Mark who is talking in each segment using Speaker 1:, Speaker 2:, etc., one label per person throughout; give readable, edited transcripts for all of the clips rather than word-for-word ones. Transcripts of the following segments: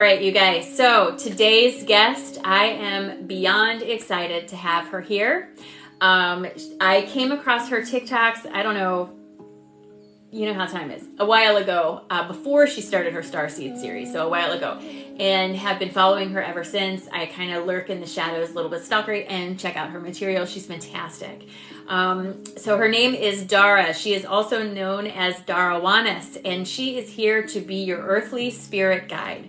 Speaker 1: All right, you guys. So today's guest, I am beyond excited to have her here. I came across her TikToks, I don't know, you know how time is, a while ago, before she started her Starseed series, so a while ago, and have been following her ever since. I kind of lurk in the shadows, a little bit stalkery, and check out her material. She's fantastic. So her name is Dara. She is also known as Darawanis, and she is here to be your earthly spirit guide.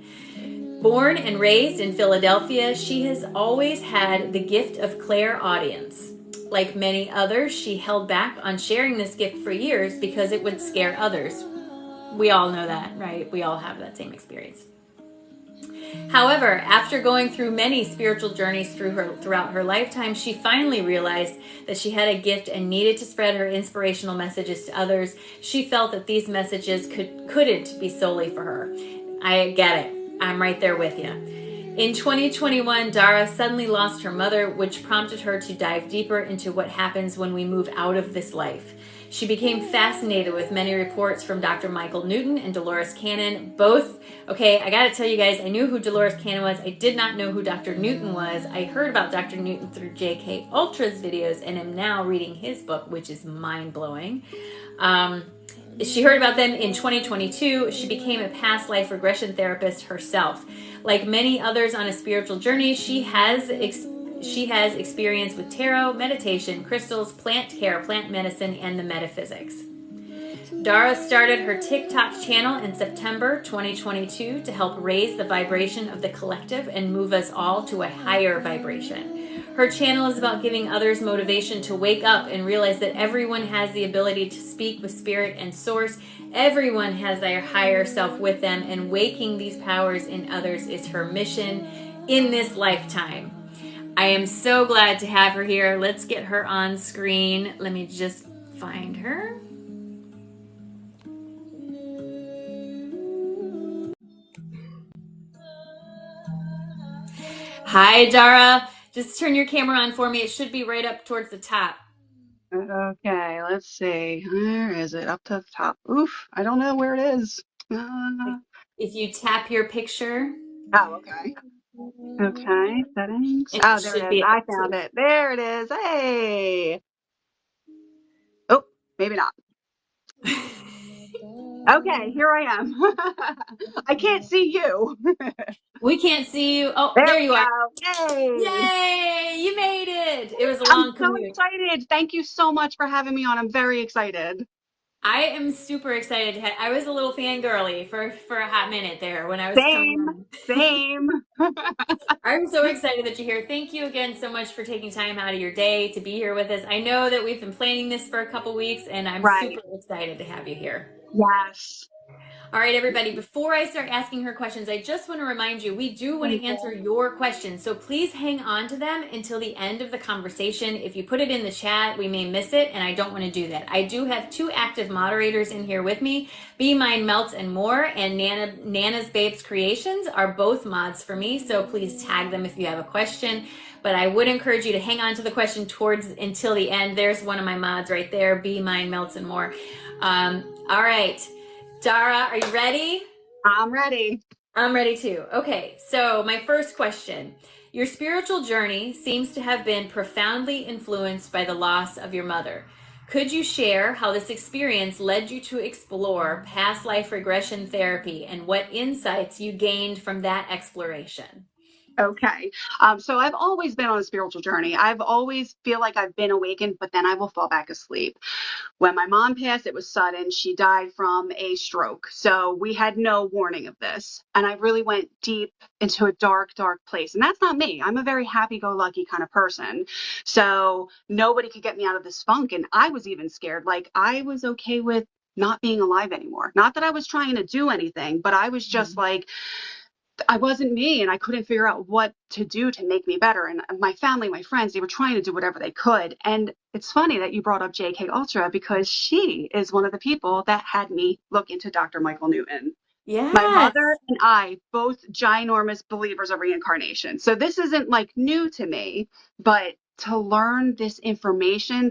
Speaker 1: Born and raised in Philadelphia, she has always had the gift of clairaudience. Like many others, she held back on sharing this gift for years because it would scare others. We all know that, right? We all have that same experience. However, after going through many spiritual journeys throughout her lifetime, she finally realized that she had a gift and needed to spread her inspirational messages to others. She felt that these messages couldn't be solely for her. I get it. I'm right there with you. In 2021, Dara suddenly lost her mother, which prompted her to dive deeper into what happens when we move out of this life. She became fascinated with many reports from Dr. Michael Newton and Dolores Cannon. Both, okay, I gotta tell you guys, I knew who Dolores Cannon was. I did not know who Dr. Newton was. I heard about Dr. Newton through J.K. Ultra's videos and am now reading his book, which is mind-blowing. She heard about them in 2022. She became a past life regression therapist herself. Like many others on a spiritual journey, she has experience with tarot, meditation, crystals, plant care, plant medicine, and the metaphysics. Dara started her TikTok channel in September 2022 to help raise the vibration of the collective and move us all to a higher vibration. Her channel is about giving others motivation to wake up and realize that everyone has the ability to speak with spirit and source. Everyone has their higher self with them, and waking these powers in others is her mission in this lifetime. I am so glad to have her here. Let's get her on screen. Let me just find her. Hi, Dara. Just turn your camera on for me. It should be right up towards the top.
Speaker 2: Okay, let's see. Where is it? Up to the top. Oof, I don't know where it is.
Speaker 1: If you tap your picture,
Speaker 2: Oh, okay. Okay, settings.
Speaker 1: it
Speaker 2: Oh, there
Speaker 1: should
Speaker 2: it is.
Speaker 1: be
Speaker 2: I found
Speaker 1: active.
Speaker 2: it. There it is. Hey. Oh, maybe not. Okay, here I am. I can't see you.
Speaker 1: We can't see you. Oh,
Speaker 2: There
Speaker 1: there
Speaker 2: we
Speaker 1: you are.
Speaker 2: go. Yay.
Speaker 1: Yay! You made it. It was a
Speaker 2: I'm
Speaker 1: long
Speaker 2: so
Speaker 1: commute.
Speaker 2: excited. Thank you so much for having me on. I'm very excited.
Speaker 1: I am super excited. I was a little fangirly for a hot minute there when I was coming
Speaker 2: Same,
Speaker 1: on.
Speaker 2: same.
Speaker 1: I'm so excited that you're here. Thank you again so much for taking time out of your day to be here with us. I know that we've been planning this for a couple weeks, and I'm
Speaker 2: Right.
Speaker 1: super excited to have you here.
Speaker 2: Yes.
Speaker 1: All right, everybody, before I start asking her questions, I just want to remind you, we do want
Speaker 2: Thank
Speaker 1: to answer
Speaker 2: you.
Speaker 1: your questions. So please hang on to them until the end of the conversation. If you put it in the chat, we may miss it, and I don't want to do that. I do have two active moderators in here with me. Be Mine Melts and More and Nana's Babes Creations are both mods for me. So please tag them if you have a question. But I would encourage you to hang on to the question until the end. There's one of my mods right there. Be Mine Melts and More. All right. Dara, are you ready?
Speaker 2: I'm ready.
Speaker 1: I'm ready too. Okay, so my first question. Your spiritual journey seems to have been profoundly influenced by the loss of your mother. Could you share how this experience led you to explore past life regression therapy and what insights you gained from that exploration?
Speaker 2: Okay. So I've always been on a spiritual journey. I've always feel like I've been awakened, but then I will fall back asleep. When my mom passed, it was sudden. She died from a stroke. So we had no warning of this. And I really went deep into a dark, dark place. And that's not me. I'm a very happy-go-lucky kind of person. So nobody could get me out of this funk. And I was even scared. Like I was okay with not being alive anymore. Not that I was trying to do anything, but I was just like, I wasn't me and I couldn't figure out what to do to make me better. And my family, my friends, they were trying to do whatever they could. And it's funny that you brought up JK Ultra because she is one of the people that had me look into Dr. Michael Newton. My
Speaker 1: Yes.
Speaker 2: mother and I, both ginormous believers of reincarnation. So this isn't like new to me, but to learn this information,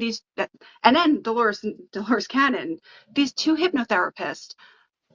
Speaker 2: and then Dolores Cannon, these two hypnotherapists,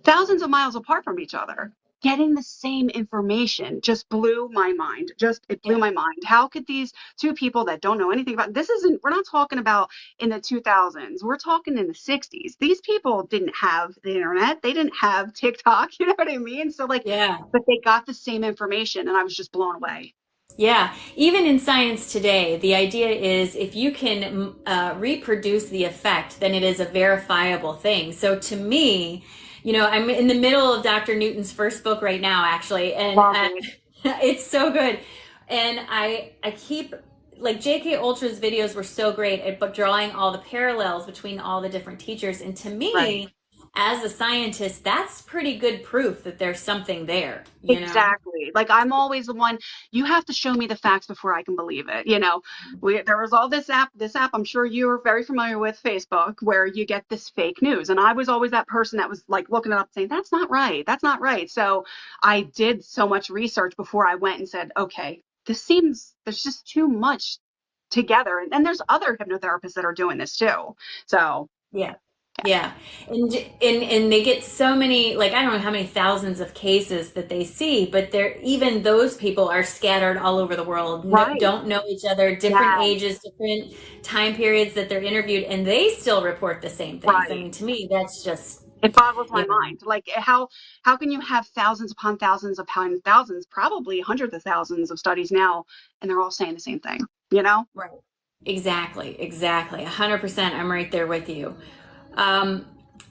Speaker 2: thousands of miles apart from each other. getting the same information just blew my mind. It blew
Speaker 1: Yeah.
Speaker 2: my mind. How could these two people that don't know anything about this isn't, we're not talking about in the 2000s. We're talking in the 60s. These people didn't have the internet. They didn't have TikTok. You know what I mean? So like,
Speaker 1: Yeah.
Speaker 2: but they got the same information and I was just blown away.
Speaker 1: Yeah, even in science today, the idea is if you can reproduce the effect, then it is a verifiable thing. So to me, I'm in the middle of Dr. Newton's first book right now, actually, and
Speaker 2: Love it.
Speaker 1: it's so good. And I keep like J.K. Ultra's videos were so great at drawing all the parallels between all the different teachers. And to
Speaker 2: Right.
Speaker 1: me, as a scientist, that's pretty good proof that there's something there,
Speaker 2: Exactly. Like I'm always the one, you have to show me the facts before I can believe it. There was all this app I'm sure you're very familiar with, Facebook, where you get this fake news. And I was always that person that was like looking it up saying, that's not right. That's not right. So I did so much research before I went and said, okay, there's just too much together. And there's other hypnotherapists that are doing this too. So
Speaker 1: Yeah. Yeah. And they get so many, like I don't know how many thousands of cases that they see, but they're even those people are scattered all over the world, no,
Speaker 2: right.
Speaker 1: don't know each other, different
Speaker 2: Yeah.
Speaker 1: ages, different time periods that they're interviewed, and they still report the same things. I
Speaker 2: Right.
Speaker 1: mean, to me, that's just,
Speaker 2: It boggles my
Speaker 1: you know,
Speaker 2: mind. Like how can you have thousands upon thousands upon thousands, probably hundreds of thousands of studies now, and they're all saying the same thing, you know?
Speaker 1: right. Exactly, exactly. 100%. I'm right there with you. Um,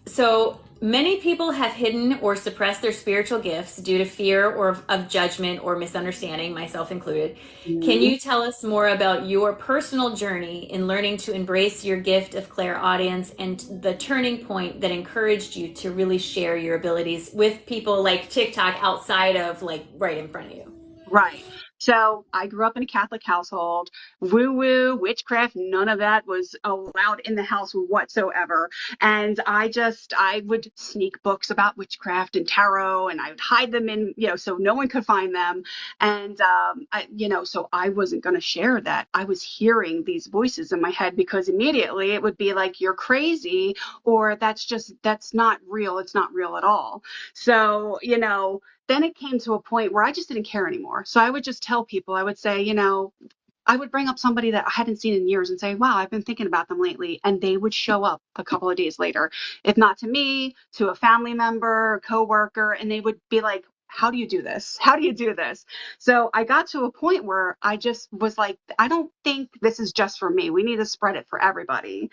Speaker 1: so many people have hidden or suppressed their spiritual gifts due to fear or of judgment or misunderstanding, myself included. Can
Speaker 2: Mhm.
Speaker 1: you tell us more about your personal journey in learning to embrace your gift of clairaudience and the turning point that encouraged you to really share your abilities with people like TikTok outside of like right in front of you?
Speaker 2: Right. So I grew up in a Catholic household. Woo woo, witchcraft, none of that was allowed in the house whatsoever. And I would sneak books about witchcraft and tarot and I would hide them in, so no one could find them. And, so I wasn't going to share that. I was hearing these voices in my head because immediately it would be like, you're crazy, or that's not real. It's not real at all. So, then it came to a point where I just didn't care anymore. So I would just tell people, I would say, I would bring up somebody that I hadn't seen in years and say, wow, I've been thinking about them lately. And they would show up a couple of days later, if not to me, to a family member, a coworker, and they would be like, how do you do this? How do you do this? So I got to a point where I just was like, I don't think this is just for me. We need to spread it for everybody.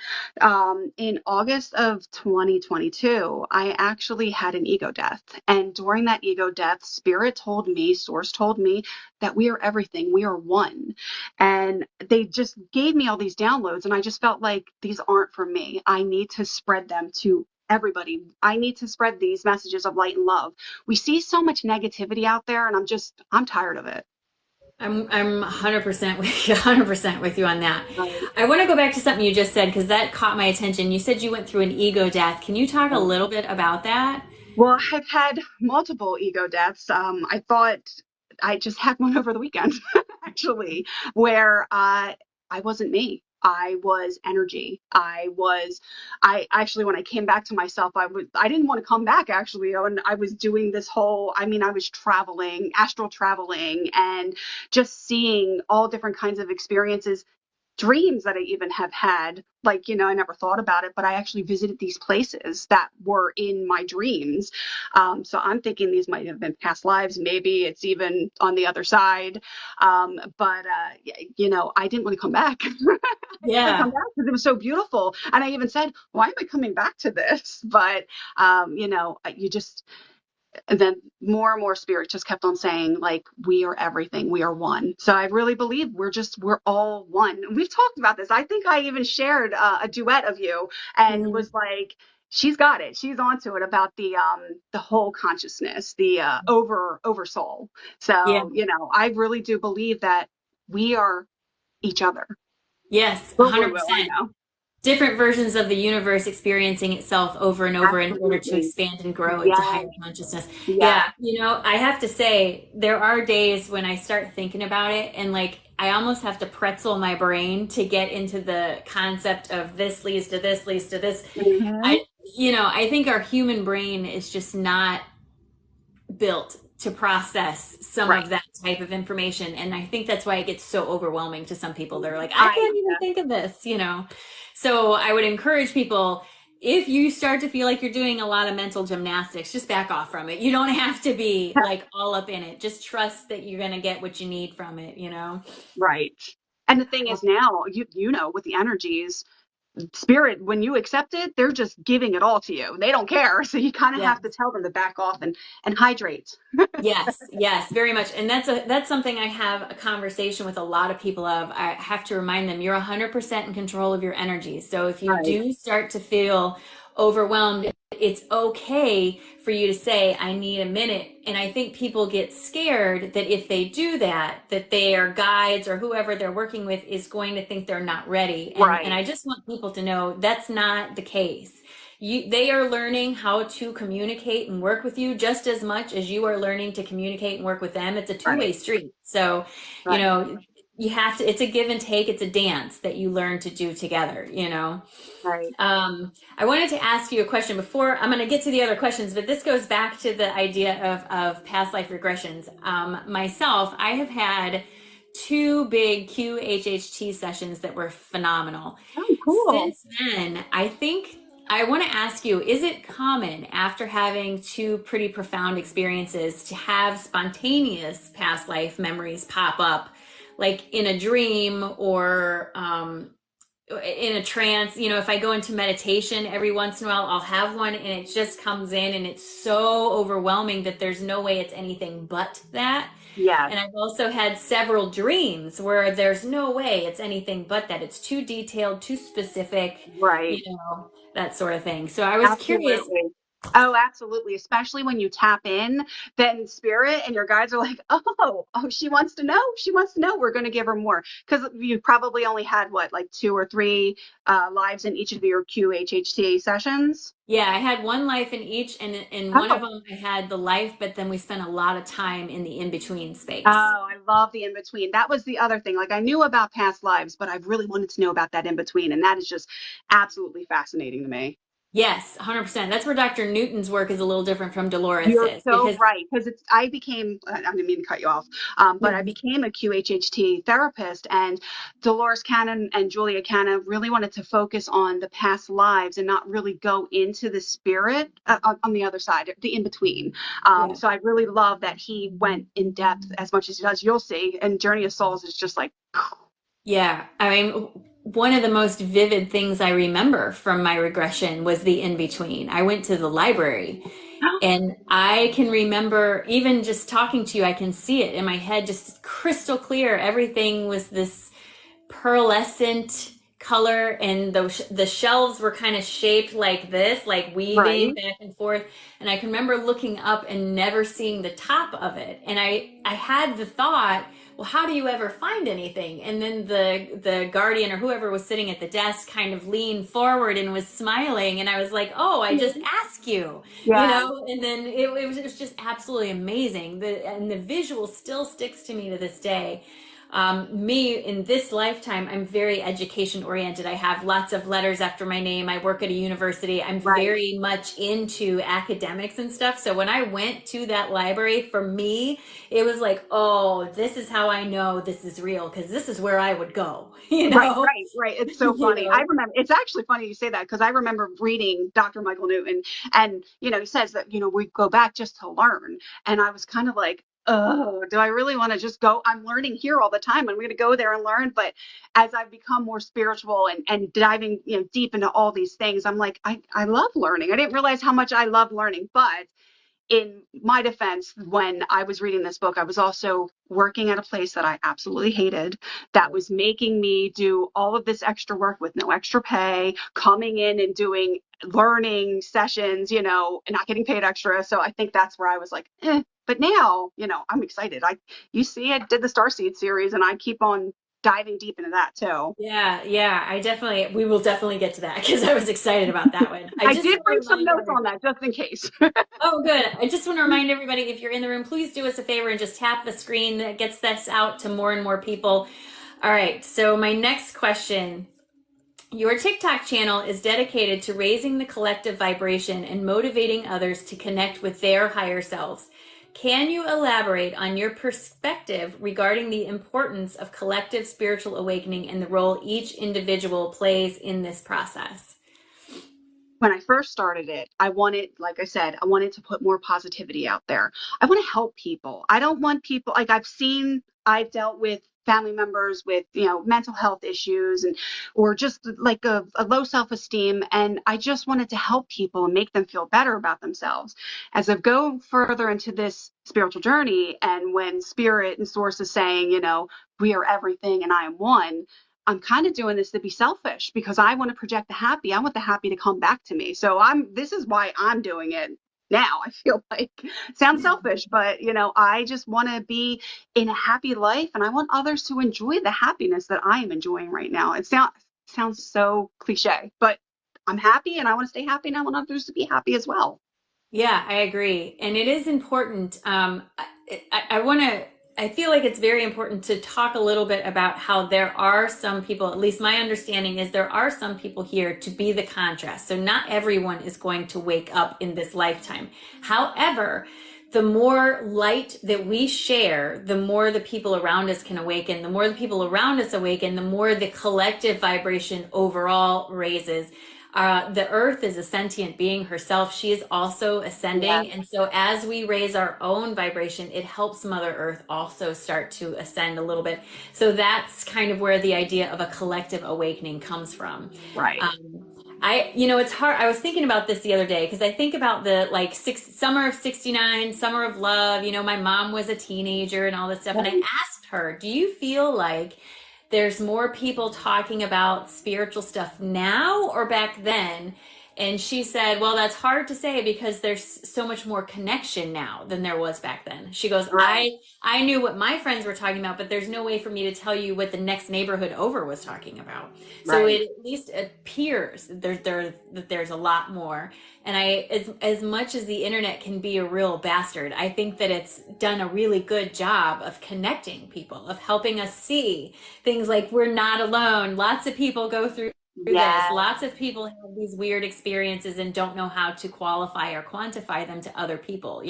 Speaker 2: In August of 2022, I actually had an ego death. And during that ego death, Spirit told me, Source told me that we are everything. We are one. And they just gave me all these downloads. And I just felt like these aren't for me. I need to spread them to everybody. I need to spread these messages of light and love. We see so much negativity out there, and I'm tired of it.
Speaker 1: I'm 100% with you, 100% with you on that.
Speaker 2: Right.
Speaker 1: I want to go back to something you just said because that caught my attention. You said you went through an ego death. Can you talk a little bit about that?
Speaker 2: Well, I've had multiple ego deaths. I thought I just had one over the weekend, actually, where I wasn't me. I was energy. I actually, when I came back to myself, I didn't want to come back actually. And I was doing this whole, I was traveling, astral traveling, and just seeing all different kinds of experiences, dreams that I even have had. Like, I never thought about it, but I actually visited these places that were in my dreams. So I'm thinking these might have been past lives. Maybe it's even on the other side. I didn't want to come back. I didn't want to come
Speaker 1: Yeah.
Speaker 2: back because it was so beautiful. And I even said, why am I coming back to this? But, you just, and then more and more spirit just kept on saying, like, we are everything, we are one. So I really believe we're all one. We've talked about this. I think I even shared a duet of you and
Speaker 1: Mhm.
Speaker 2: was like, she's got it, she's onto it, about the whole consciousness, the over soul.
Speaker 1: Yeah.
Speaker 2: So I really do believe that we are each other.
Speaker 1: Yes,
Speaker 2: Woo woo woo, I
Speaker 1: 100%.
Speaker 2: know.
Speaker 1: Different versions of the universe experiencing itself over and over in order to
Speaker 2: Absolutely.
Speaker 1: expand and grow into
Speaker 2: Yes.
Speaker 1: higher consciousness.
Speaker 2: Yes.
Speaker 1: Yeah, I have to say, there are days when I start thinking about it and like I almost have to pretzel my brain to get into the concept of this leads to this leads to this.
Speaker 2: Hmm.
Speaker 1: I, I think our human brain is just not built to process some
Speaker 2: Right.
Speaker 1: of that type of information. And I think that's why it gets so overwhelming to some people. They're like, I
Speaker 2: I
Speaker 1: can't even think of this, you know? So I would encourage people, if you start to feel like you're doing a lot of mental gymnastics, just back off from it. You don't have to be like all up in it. Just trust that you're going to get what you need from it, you know?
Speaker 2: right. And the thing is now, you know, with the energies, spirit, when you accept it, they're just giving it all to you. They don't care. So you kind of
Speaker 1: Yeah.
Speaker 2: have to tell them to back off and hydrate.
Speaker 1: Yes, yes, very much. And that's something I have a conversation with a lot of people of. I have to remind them you're 100% in control of your energy. So if you
Speaker 2: Right.
Speaker 1: do start to feel overwhelmed, it's okay for you to say, I need a minute. And I think people get scared that if they do that, that their guides or whoever they're working with is going to think they're not ready. And
Speaker 2: Right.
Speaker 1: I just want people to know that's not the case. They are learning how to communicate and work with you just as much as you are learning to communicate and work with them. It's a two-way
Speaker 2: Right.
Speaker 1: street. So, you
Speaker 2: Right.
Speaker 1: know, you have to, it's a give and take. It's a dance that you learn to do together, you know.
Speaker 2: Right.
Speaker 1: I wanted to ask you a question before I'm going to get to the other questions, but this goes back to the idea of past life regressions. Myself, I have had two big QHHT sessions that were phenomenal.
Speaker 2: Oh, cool.
Speaker 1: Since then, I think I want to ask you, is it common after having two pretty profound experiences to have spontaneous past life memories pop up, like in a dream or in a trance? You know, if I go into meditation every once in a while, I'll have one and it just comes in and it's so overwhelming that there's no way it's anything but that.
Speaker 2: Yes.
Speaker 1: And I've also had several dreams where there's no way it's anything but that. It's too detailed, too specific, you
Speaker 2: Right.
Speaker 1: know, that sort of thing. So I was curious.
Speaker 2: Absolutely. Oh, absolutely. Especially when you tap in, then spirit and your guides are like, oh, she wants to know. She wants to know. We're going to give her more. Because you probably only had what, like two or three lives in each of your QHHT sessions.
Speaker 1: Yeah, I had one life in each, and in one of
Speaker 2: Oh,
Speaker 1: them I had the life, but then we spent a lot of time in the in-between space.
Speaker 2: oh, I love the in between. That was the other thing. Like I knew about past lives, but I really wanted to know about that in between. And that is just absolutely fascinating to me.
Speaker 1: Yes, 100%. That's where Dr. Newton's work is a little different from
Speaker 2: You're
Speaker 1: Dolores's
Speaker 2: so
Speaker 1: because
Speaker 2: right. Because I became, I didn't mean to cut you off, but I became a QHHT therapist, and Dolores Cannon and Julia Cannon really wanted to focus on the past lives and not really go into the spirit on the other side, the in between.
Speaker 1: yeah.
Speaker 2: So I really love that he went in depth as much as he does. You'll see. And Journey of Souls is just like,
Speaker 1: Yeah, I mean, one of the most vivid things I remember from my regression was the in between. I went to the library and I can remember even just talking to you, I can see it in my head, just crystal clear. Everything was this pearlescent color, and the shelves were kind of shaped like this, like weaving
Speaker 2: right,
Speaker 1: back and forth. And I can remember looking up and never seeing the top of it. And I had the thought, well, how do you ever find anything? And then the guardian or whoever was sitting at the desk kind of leaned forward and was smiling, and I was like, oh, I just ask you, you
Speaker 2: yeah,
Speaker 1: know. And then it was just absolutely amazing. The visual still sticks to me to this day. Me in this lifetime, I'm very education oriented. I have lots of letters after my name. I work at a university. I'm
Speaker 2: right,
Speaker 1: very much into academics and stuff. So when I went to that library, for me, it was like, oh, this is how I know this is real, because this is where I would go, you
Speaker 2: right,
Speaker 1: know?
Speaker 2: right, right. It's so
Speaker 1: You
Speaker 2: funny. I
Speaker 1: know?
Speaker 2: remember, it's actually funny you say that because I remember reading Dr. Michael Newton, and, he says that, we go back just to learn. And I was kind of like, oh, do I really want to just go? I'm learning here all the time. I'm going to go there and learn. But as I've become more spiritual and diving, deep into all these things, I'm like, I love learning. I didn't realize how much I love learning, but in my defense, when I was reading this book, I was also working at a place that I absolutely hated, that was making me do all of this extra work with no extra pay, coming in and doing learning sessions, and not getting paid extra. So I think that's where I was like, eh. But now, I'm excited. You see, I did the Starseed series, and I keep on diving deep into that too.
Speaker 1: Yeah, yeah, we will definitely get to that because I was excited about that one. I
Speaker 2: I
Speaker 1: just
Speaker 2: did
Speaker 1: want to
Speaker 2: bring some
Speaker 1: remind
Speaker 2: notes on
Speaker 1: everybody.
Speaker 2: that just in case.
Speaker 1: Oh, good. I just want to remind everybody, if you're in the room, please do us a favor and just tap the screen. That gets this out to more and more people. All right, so my next question. Your TikTok channel is dedicated to raising the collective vibration and motivating others to connect with their higher selves. Can you elaborate on your perspective regarding the importance of collective spiritual awakening and the role each individual plays in this process?
Speaker 2: When I first started it, I wanted, like I said, I wanted to put more positivity out there. I want to help people. I don't want people, like I've dealt with family members with, mental health issues and, or just like a low self-esteem. And I just wanted to help people and make them feel better about themselves. As I go further into this spiritual journey, and when spirit and source is saying, we are everything and I am one, I'm kind of doing this to be selfish because I want to project the happy. I want the happy to come back to me. So this is why I'm doing it now. I feel like it sounds selfish, but I just want to be in a happy life, and I want others to enjoy the happiness that I am enjoying right now. Sounds so cliche, but I'm happy and I want to stay happy and I want others to be happy as well.
Speaker 1: Yeah, I agree. And it is important. I feel like it's very important to talk a little bit about how there are some people, at least my understanding is there are some people here to be the contrast. So not everyone is going to wake up in this lifetime. However, the more light that we share, the more the people around us can awaken. The more the people around us awaken, the more the collective vibration overall raises. The earth is a sentient being herself. She is also
Speaker 2: Yeah,
Speaker 1: ascending. And so as we raise our own vibration, it helps Mother Earth also start to ascend a little bit. So that's kind of where the idea of a collective awakening comes from.
Speaker 2: right.
Speaker 1: It's hard. I was thinking about this the other day because I think about the summer of 69, summer of love. My mom was a teenager and all this stuff. And I
Speaker 2: Right.
Speaker 1: asked her, do you feel like there's more people talking about spiritual stuff now or back then? And she said, well, that's hard to say because there's so much more connection now than there was back then. She goes,
Speaker 2: Right.
Speaker 1: I knew what my friends were talking about, but there's no way for me to tell you what the next neighborhood over was talking about. So
Speaker 2: Right.
Speaker 1: it at least appears that there's a lot more. And as much as the internet can be a real bastard, I think that it's done a really good job of connecting people, of helping us see things like we're not alone. Lots of people go through this.
Speaker 2: Yeah.
Speaker 1: Lots of people have these weird experiences and don't know how to qualify or quantify them to other people.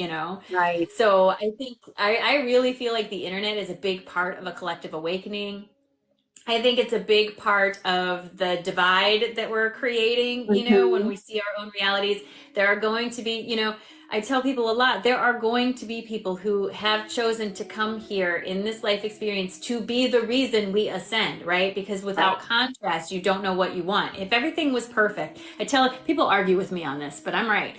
Speaker 2: Right.
Speaker 1: So I think I really feel like the internet is a big part of a collective awakening. I think it's a big part of the divide that we're creating, when
Speaker 2: Hmm.
Speaker 1: we see our own realities. There are going to be, I tell people a lot, there are going to be people who have chosen to come here in this life experience to be the reason we ascend, right? Because
Speaker 2: Right.
Speaker 1: without contrast, you don't know what you want. If everything was perfect, I tell people argue with me on this, but I'm right.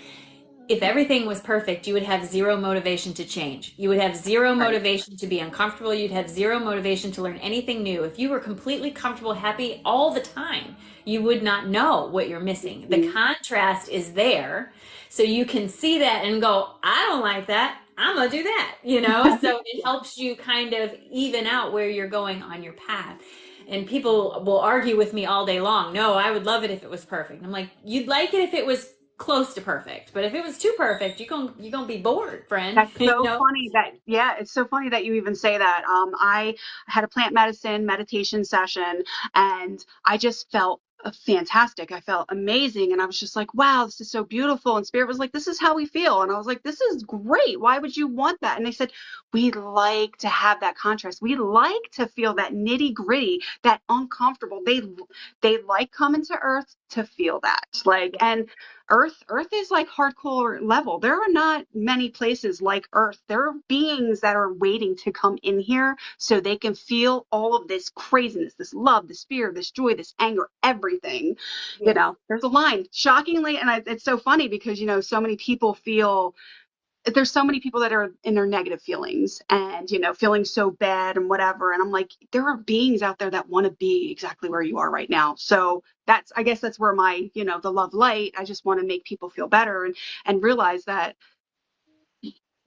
Speaker 1: If everything was perfect, you would have zero motivation to change. You would have zero
Speaker 2: Right.
Speaker 1: motivation to be uncomfortable. You'd have zero motivation to learn anything new. If you were completely comfortable, happy all the time, you would not know what you're missing. The
Speaker 2: Mhm.
Speaker 1: contrast is there. So you can see that and go, I don't like that. I'm going to do that. So it helps you kind of even out where you're going on your path. And people will argue with me all day long. No, I would love it if it was perfect. I'm like, you'd like it if it was close to perfect, but if it was too perfect, you're gonna be bored, friend.
Speaker 2: That's so funny yeah, it's so funny that you even say that. I had a plant medicine meditation session and I just felt fantastic. I felt amazing. And I was just like, wow, this is so beautiful. And Spirit was like, this is how we feel. And I was like, this is great. Why would you want that? And they said, we like to have that contrast. We like to feel that nitty gritty, that uncomfortable. They like coming to Earth to feel that. And Earth is like hardcore level. There are not many places like Earth. There are beings that are waiting to come in here so they can feel all of this craziness, this love, this fear, this joy, this anger, everything.
Speaker 1: Yes.
Speaker 2: There's a line, shockingly, and it's so funny because so many people feel there's so many people that are in their negative feelings and feeling so bad and whatever, and I'm like, there are beings out there that want to be exactly where you are right now. So I guess that's where my the love light, I just want to make people feel better and realize that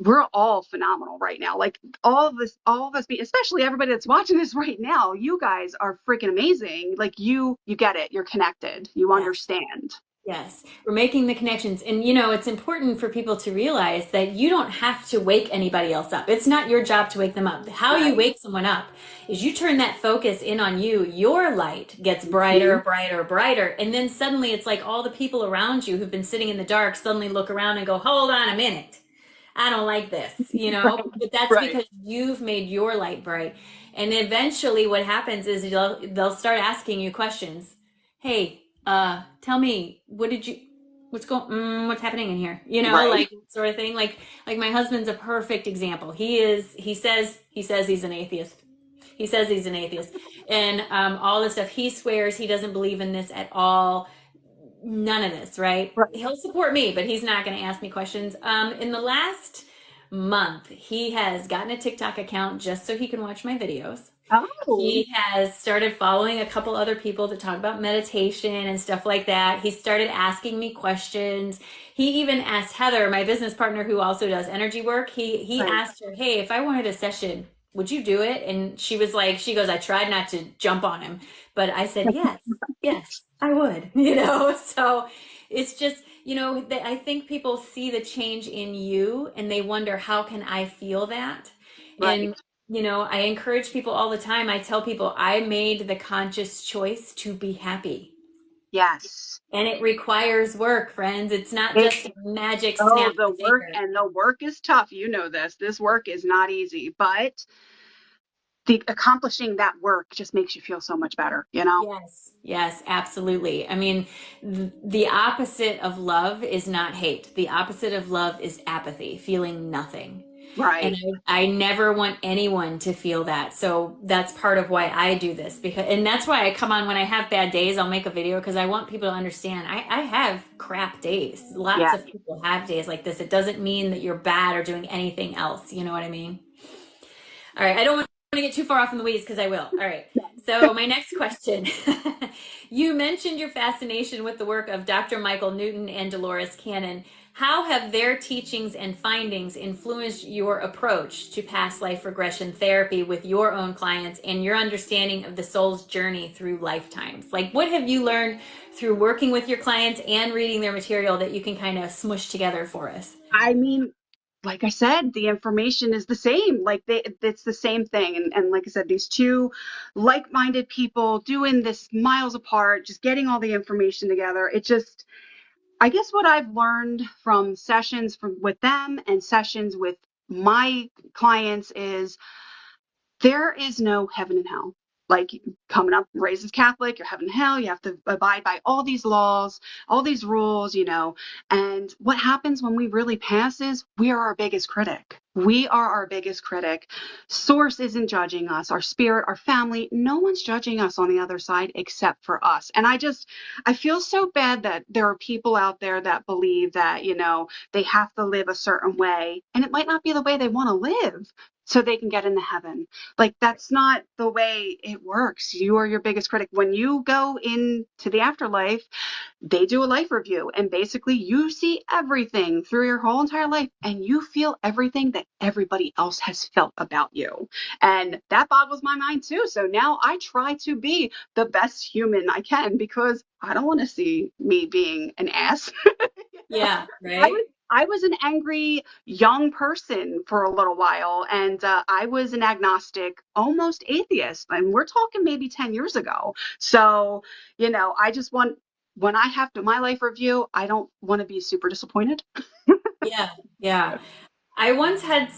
Speaker 2: we're all phenomenal right now. Like all of us especially everybody that's watching this right now, you guys are freaking amazing. Like you get it, you're connected, you
Speaker 1: Yes.
Speaker 2: understand.
Speaker 1: Yes, we're making the connections. And it's important for people to realize that you don't have to wake anybody else up. It's not your job to wake them up. How you
Speaker 2: Right.
Speaker 1: wake someone up is you turn that focus in on you. Your light gets
Speaker 2: Mhm.
Speaker 1: brighter, brighter, brighter. And then suddenly it's like all the people around you who've been sitting in the dark suddenly look around and go, hold on a minute. I don't like this, you know, but that's
Speaker 2: Right.
Speaker 1: because you've made your light bright. And eventually what happens is they'll start asking you questions. Hey, tell me, what's happening in here? You know,
Speaker 2: Right.
Speaker 1: like sort of thing. Like my husband's a perfect example. He says he's an atheist. He says he's an atheist. And all this stuff, he swears he doesn't believe in this at all. None of this, right?
Speaker 2: Right.
Speaker 1: He'll support me, but he's not going to ask me questions. In the last month, he has gotten a TikTok account just so he can watch my videos.
Speaker 2: Oh,
Speaker 1: He has started following a couple other people to talk about meditation and stuff like that. He started asking me questions. He even asked Heather, my business partner who also does energy work, he
Speaker 2: right.
Speaker 1: asked her, "Hey, if I wanted a session, would you do it?" And she was like, she goes, "I tried not to jump on him, but I said, yes, yes, I would," you know? So it's just, you know, I think people see the change in you and they wonder, how can I feel that?
Speaker 2: Right.
Speaker 1: And you know, I encourage people all the time. I tell people I made the conscious choice to be happy.
Speaker 2: Yes.
Speaker 1: And it requires work, friends. It's not
Speaker 2: It,
Speaker 1: just a magic
Speaker 2: oh,
Speaker 1: snap of
Speaker 2: the
Speaker 1: the
Speaker 2: work
Speaker 1: finger.
Speaker 2: and the work is tough. You know this. This work is not easy, but the accomplishing that work just makes you feel so much better, you know?
Speaker 1: Yes, yes, absolutely. I mean, the opposite of love is not hate. The opposite of love is apathy, feeling nothing. And
Speaker 2: Right.
Speaker 1: I never want anyone to feel that. So that's part of why I do this and that's why I come on when I have bad days, I'll make a video because I want people to understand I have crap days. Lots
Speaker 2: Yeah.
Speaker 1: of people have days like this. It doesn't mean that you're bad or doing anything else. You know what I mean? All right. I don't want to get too far off in the weeds because I will. All right. So my next question. You mentioned your fascination with the work of Dr. Michael Newton and Dolores Cannon. How have their teachings and findings influenced your approach to past life regression therapy with your own clients and your understanding of the soul's journey through lifetimes? Like, what have you learned through working with your clients and reading their material that you can kind of smush together for us?
Speaker 2: I mean, like I said, the information is the same. It's the same thing. And like I said, these two like-minded people doing this miles apart, just getting all the information together. It just, I guess what I've learned from sessions with them and sessions with my clients is there is no heaven and hell. Like coming up, raised as Catholic, you're heaven and hell. You have to abide by all these laws, all these rules, you know. And what happens when we really pass is we are our biggest critic. We are our biggest critic. Source isn't judging us, our spirit, our family. No one's judging us on the other side except for us. And I feel so bad that there are people out there that believe that, you know, they have to live a certain way. And it might not be the way they want to live so they can get into heaven. Like that's not the way it works. You are your biggest critic. When you go into the afterlife, they do a life review and basically you see everything through your whole entire life and you feel everything that everybody else has felt about you. And that boggles my mind too. So now I try to be the best human I can because I don't want to see me being an ass.
Speaker 1: Yeah,
Speaker 2: I
Speaker 1: right?
Speaker 2: was I was an angry young person for a little while, and I was an agnostic, almost atheist, and we're talking maybe 10 years ago. So, you know, I just want when I have to my life review, I don't want to be super disappointed.
Speaker 1: Yeah, yeah. I once had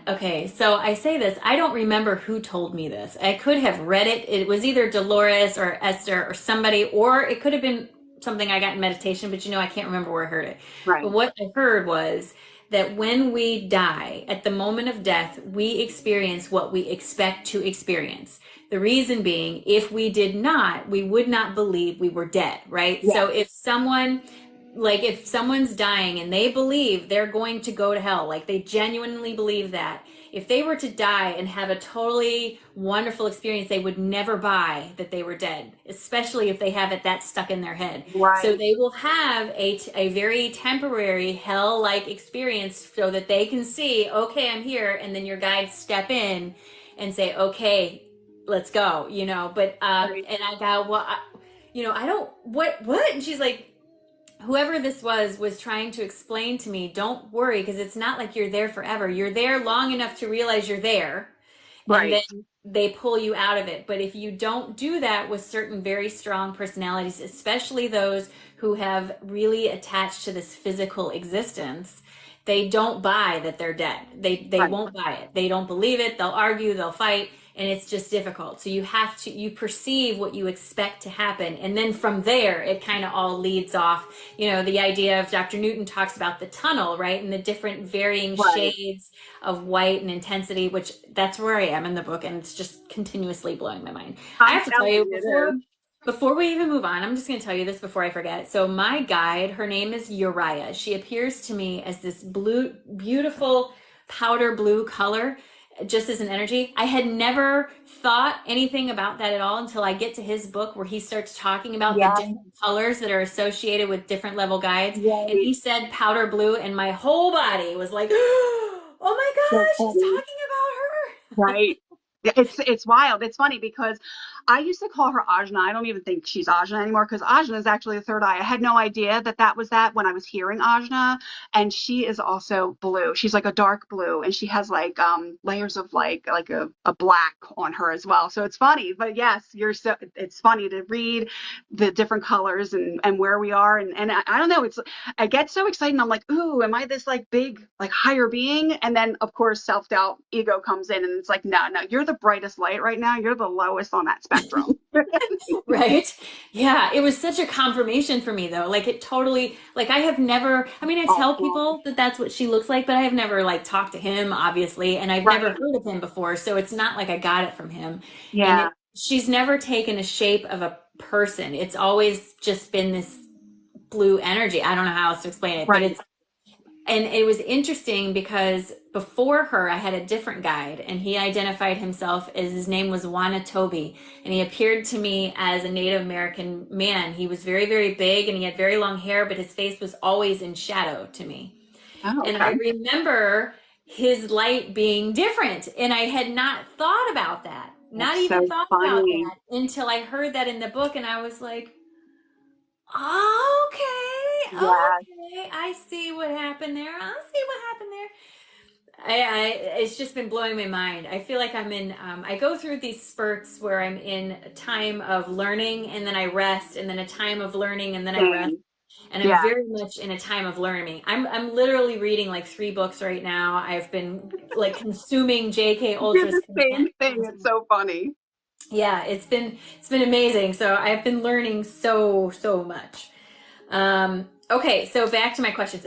Speaker 1: okay, so I say this, I don't remember who told me this. I could have read it. It was either Dolores or Esther or somebody, or it could have been something I got in meditation, but you know, I can't remember where I heard it. But
Speaker 2: Right.
Speaker 1: what I heard was that when we die, at the moment of death, we experience what we expect to experience. The reason being, if we did not, we would not believe we were dead, right?
Speaker 2: Yeah.
Speaker 1: So if someone's dying and they believe they're going to go to hell, like they genuinely believe that, if they were to die and have a totally wonderful experience, they would never buy that they were dead, especially if they have it that stuck in their head. So
Speaker 2: Right.
Speaker 1: they will have a very temporary hell-like experience so that they can see, okay, I'm here, and then your guides step in and say, okay, let's go, you know. But
Speaker 2: Right.
Speaker 1: and I go, well, I don't, what? And she's like, whoever this was trying to explain to me, don't worry, because it's not like you're there forever. You're there long enough to realize you're there, and then
Speaker 2: Right.
Speaker 1: they pull you out of it. But if you don't do that with certain very strong personalities, especially those who have really attached to this physical existence, they don't buy that they're dead. They
Speaker 2: Right.
Speaker 1: won't buy it. They don't believe it. They'll argue, they'll fight, and it's just difficult. So you perceive what you expect to happen, and then from there it kind of all leads off. The idea of Dr. Newton talks about the tunnel, right? And the different varying
Speaker 2: Right.
Speaker 1: shades of white and intensity, which that's where I am in the book, and it's just continuously blowing my mind. I
Speaker 2: I'm
Speaker 1: have to tell
Speaker 2: telling
Speaker 1: you
Speaker 2: you, it
Speaker 1: before
Speaker 2: is.
Speaker 1: before we even move on, I'm just going to tell you this before I forget. So my guide, her name is Uriah. She appears to me as this blue, beautiful powder blue color, just as an energy. I had never thought anything about that at all until I get to his book where he starts talking about the
Speaker 2: Yeah.
Speaker 1: different colors that are associated with different level guides. And
Speaker 2: Right.
Speaker 1: he said powder blue, and my whole body was like, oh my
Speaker 2: So
Speaker 1: gosh, he's
Speaker 2: funny.
Speaker 1: talking about her.
Speaker 2: Right. Yeah, it's wild. It's funny because I used to call her Ajna. I don't even think she's Ajna anymore because Ajna is actually a third eye. I had no idea that that was that when I was hearing Ajna, and she is also blue. She's like a dark blue, and she has like layers of like a black on her as well. So it's funny, but yes, it's funny to read the different colors and where we are, and I don't know. I get so excited. And I'm like, ooh, am I this like big like higher being? And then of course self doubt, ego comes in, and it's like, no, no, you're the brightest light right now. You're the lowest on that spectrum.
Speaker 1: Right? Yeah, it was such a confirmation for me though. Like it totally, like I have never, I mean, I tell
Speaker 2: Awesome.
Speaker 1: people that that's what she looks like, but I have never like talked to him, obviously, and I've never
Speaker 2: Right.
Speaker 1: heard of him before, so it's not like I got it from him. And
Speaker 2: Yeah.
Speaker 1: she's never taken a shape of a person. It's always just been this blue energy. I don't know how else to explain it, but
Speaker 2: Right.
Speaker 1: and it was interesting because before her, I had a different guide, and he identified himself as his name was Wanatobi, and he appeared to me as a Native American man. He was very, very big, and he had very long hair, but his face was always in shadow to me.
Speaker 2: Oh,
Speaker 1: And I
Speaker 2: okay.
Speaker 1: remember his light being different, and I had not thought about that, not
Speaker 2: That's
Speaker 1: even
Speaker 2: so
Speaker 1: thought about
Speaker 2: funny.
Speaker 1: that until I heard that in the book, and I was like, okay,
Speaker 2: Yeah.
Speaker 1: okay, I see what happened there. I see what happened there. It's just been blowing my mind. I feel like I go through these spurts where I'm in a time of learning and then I rest, and then a time of learning and then I rest.
Speaker 2: Same.
Speaker 1: And I'm
Speaker 2: Yeah.
Speaker 1: very much in a time of learning. I'm literally reading like 3 books right now. I've been like consuming J.K. Ultra's
Speaker 2: Same
Speaker 1: content
Speaker 2: thing. It's
Speaker 1: constantly.
Speaker 2: so funny.
Speaker 1: Yeah, it's been amazing. So I've been learning so much. Okay, so back to my questions.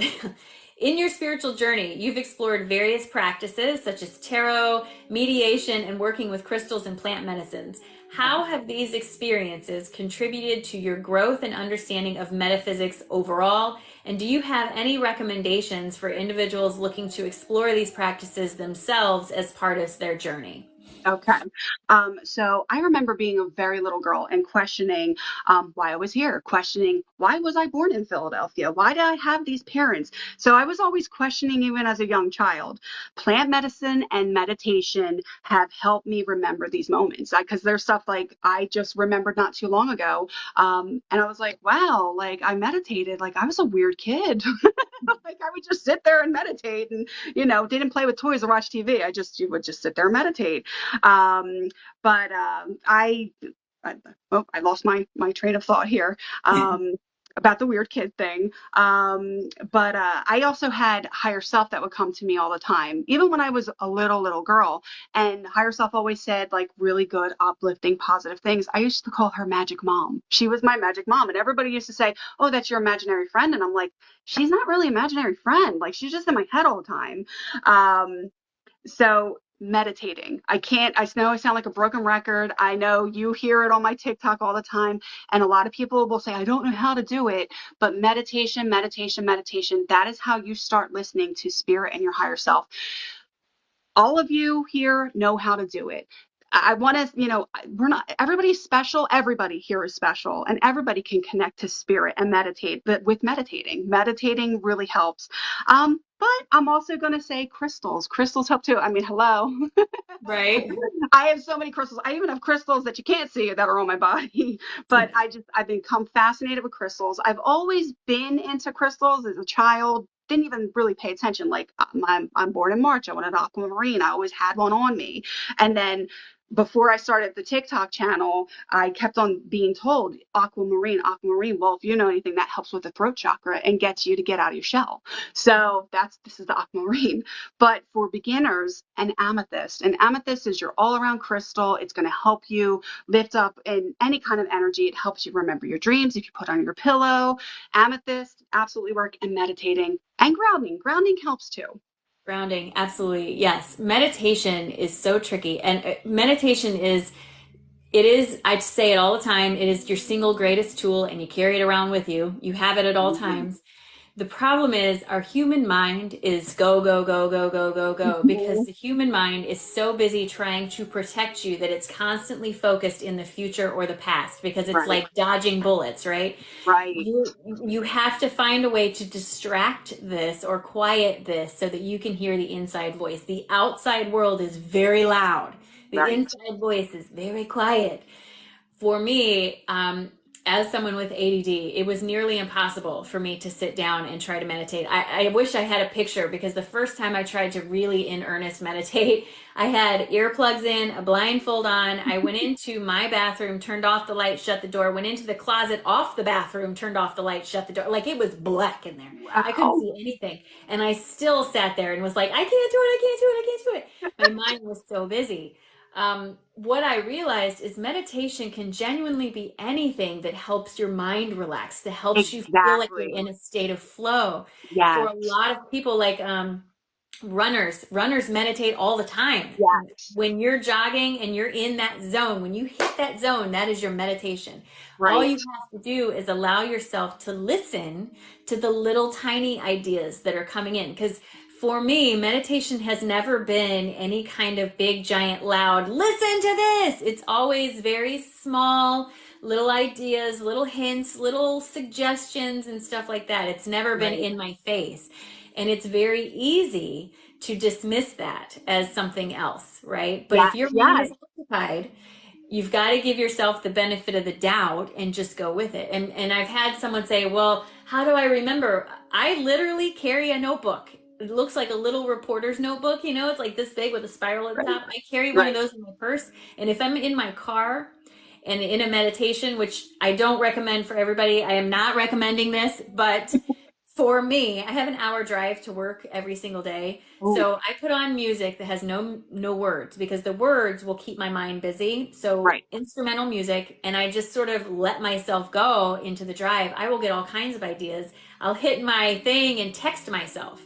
Speaker 1: In your spiritual journey, you've explored various practices such as tarot, mediation, and working with crystals and plant medicines. How have these experiences contributed to your growth and understanding of metaphysics overall? And do you have any recommendations for individuals looking to explore these practices themselves as part of their journey?
Speaker 2: Okay. So I remember being a very little girl and questioning why I was here, questioning why was I born in Philadelphia? Why did I have these parents? So I was always questioning even as a young child. Plant medicine and meditation have helped me remember these moments because there's stuff like I just remembered not too long ago. And I was like, wow, like I meditated, like I was a weird kid. Like I would just sit there and meditate and, didn't play with toys or watch TV. You would just sit there and meditate. Um, but I I lost my train of thought here. About the weird kid thing. But I also had higher self that would come to me all the time, even when I was a little girl. And higher self always said like really good, uplifting, positive things. I used to call her magic mom. She was my magic mom, and everybody used to say, "Oh, that's your imaginary friend." And I'm like, she's not really an imaginary friend. Like she's just in my head all the time. So meditating. I know I sound like a broken record. I know you hear it on my TikTok all the time. And a lot of people will say, I don't know how to do it. But meditation, meditation, meditation, that is how you start listening to spirit and your higher self. All of you here know how to do it. I want to, we're not, everybody's special. Everybody here is special, and everybody can connect to spirit and meditate. But with meditating really helps. But I'm also going to say crystals. Crystals help too. I mean, hello.
Speaker 1: Right?
Speaker 2: I have so many crystals. I even have crystals that you can't see that are on my body. But I've become fascinated with crystals. I've always been into crystals as a child. Didn't even really pay attention. Like I'm born in March. I wanted an aquamarine. I always had one on me. And then before I started the TikTok channel, I kept on being told aquamarine, aquamarine. Well, if you know anything, that helps with the throat chakra and gets you to get out of your shell. So this is the aquamarine. But for beginners, an amethyst. An amethyst is your all-around crystal. It's going to help you lift up in any kind of energy. It helps you remember your dreams if you put on your pillow. Amethyst absolutely work, and meditating and grounding. Grounding helps too.
Speaker 1: Grounding, absolutely. Yes. Meditation is so tricky. And meditation is, it is, I say it all the time, it is your single greatest tool, and you carry it around with you. You have it at all
Speaker 2: Mhm.
Speaker 1: times. The problem is our human mind is go, go, go, go, go, go, go, because
Speaker 2: Mhm.
Speaker 1: the human mind is so busy trying to protect you that it's constantly focused in the future or the past because it's
Speaker 2: Right,
Speaker 1: like dodging bullets, right?
Speaker 2: right,
Speaker 1: You have to find a way to distract this or quiet this so that you can hear the inside voice. The outside world is very loud. The
Speaker 2: right.
Speaker 1: inside voice is very quiet. For me, as someone with ADD, it was nearly impossible for me to sit down and try to meditate. I wish I had a picture because the first time I tried to really in earnest meditate, I had earplugs in, a blindfold on. I went into my bathroom, turned off the light, shut the door, went into the closet off the bathroom, turned off the light, shut the door. Like it was black in there. I couldn't
Speaker 2: Wow.
Speaker 1: see anything. And I still sat there and was like, I can't do it, I can't do it, I can't do it. My mind was so busy. What I realized is meditation can genuinely be anything that helps your mind relax, that helps you feel like you're
Speaker 2: Exactly.
Speaker 1: in a state of flow. For a
Speaker 2: Yes.
Speaker 1: lot of people, like runners meditate all the time.
Speaker 2: Yes.
Speaker 1: When you're jogging and you're in that zone, when you hit that zone, that is your meditation. All you
Speaker 2: Right.
Speaker 1: have to do is allow yourself to listen to the little tiny ideas that are coming in. Because for me, meditation has never been any kind of big, giant, loud, listen to this. It's always very small, little ideas, little hints, little suggestions, and stuff like that. It's never been
Speaker 2: Right.
Speaker 1: in my face. And it's very easy to dismiss that as something else, right? But if
Speaker 2: Yes.
Speaker 1: your mind
Speaker 2: Yes.
Speaker 1: is occupied, you've got to give yourself the benefit of the doubt and just go with it. And I've had someone say, "Well, how do I remember?" I literally carry a notebook. It looks like a little reporter's notebook, you know, it's like this big with a spiral at the
Speaker 2: Right.
Speaker 1: top. I carry one of
Speaker 2: Right.
Speaker 1: those in my purse, and if I'm in my car and in a meditation, which I don't recommend for everybody, I am not recommending this, but for me, I have an hour drive to work every single day.
Speaker 2: Oh,
Speaker 1: So I put on music that has no words because the words will keep my mind busy. So
Speaker 2: right.
Speaker 1: instrumental music, and I just sort of let myself go into the drive. I will get all kinds of ideas. I'll hit my thing and text myself.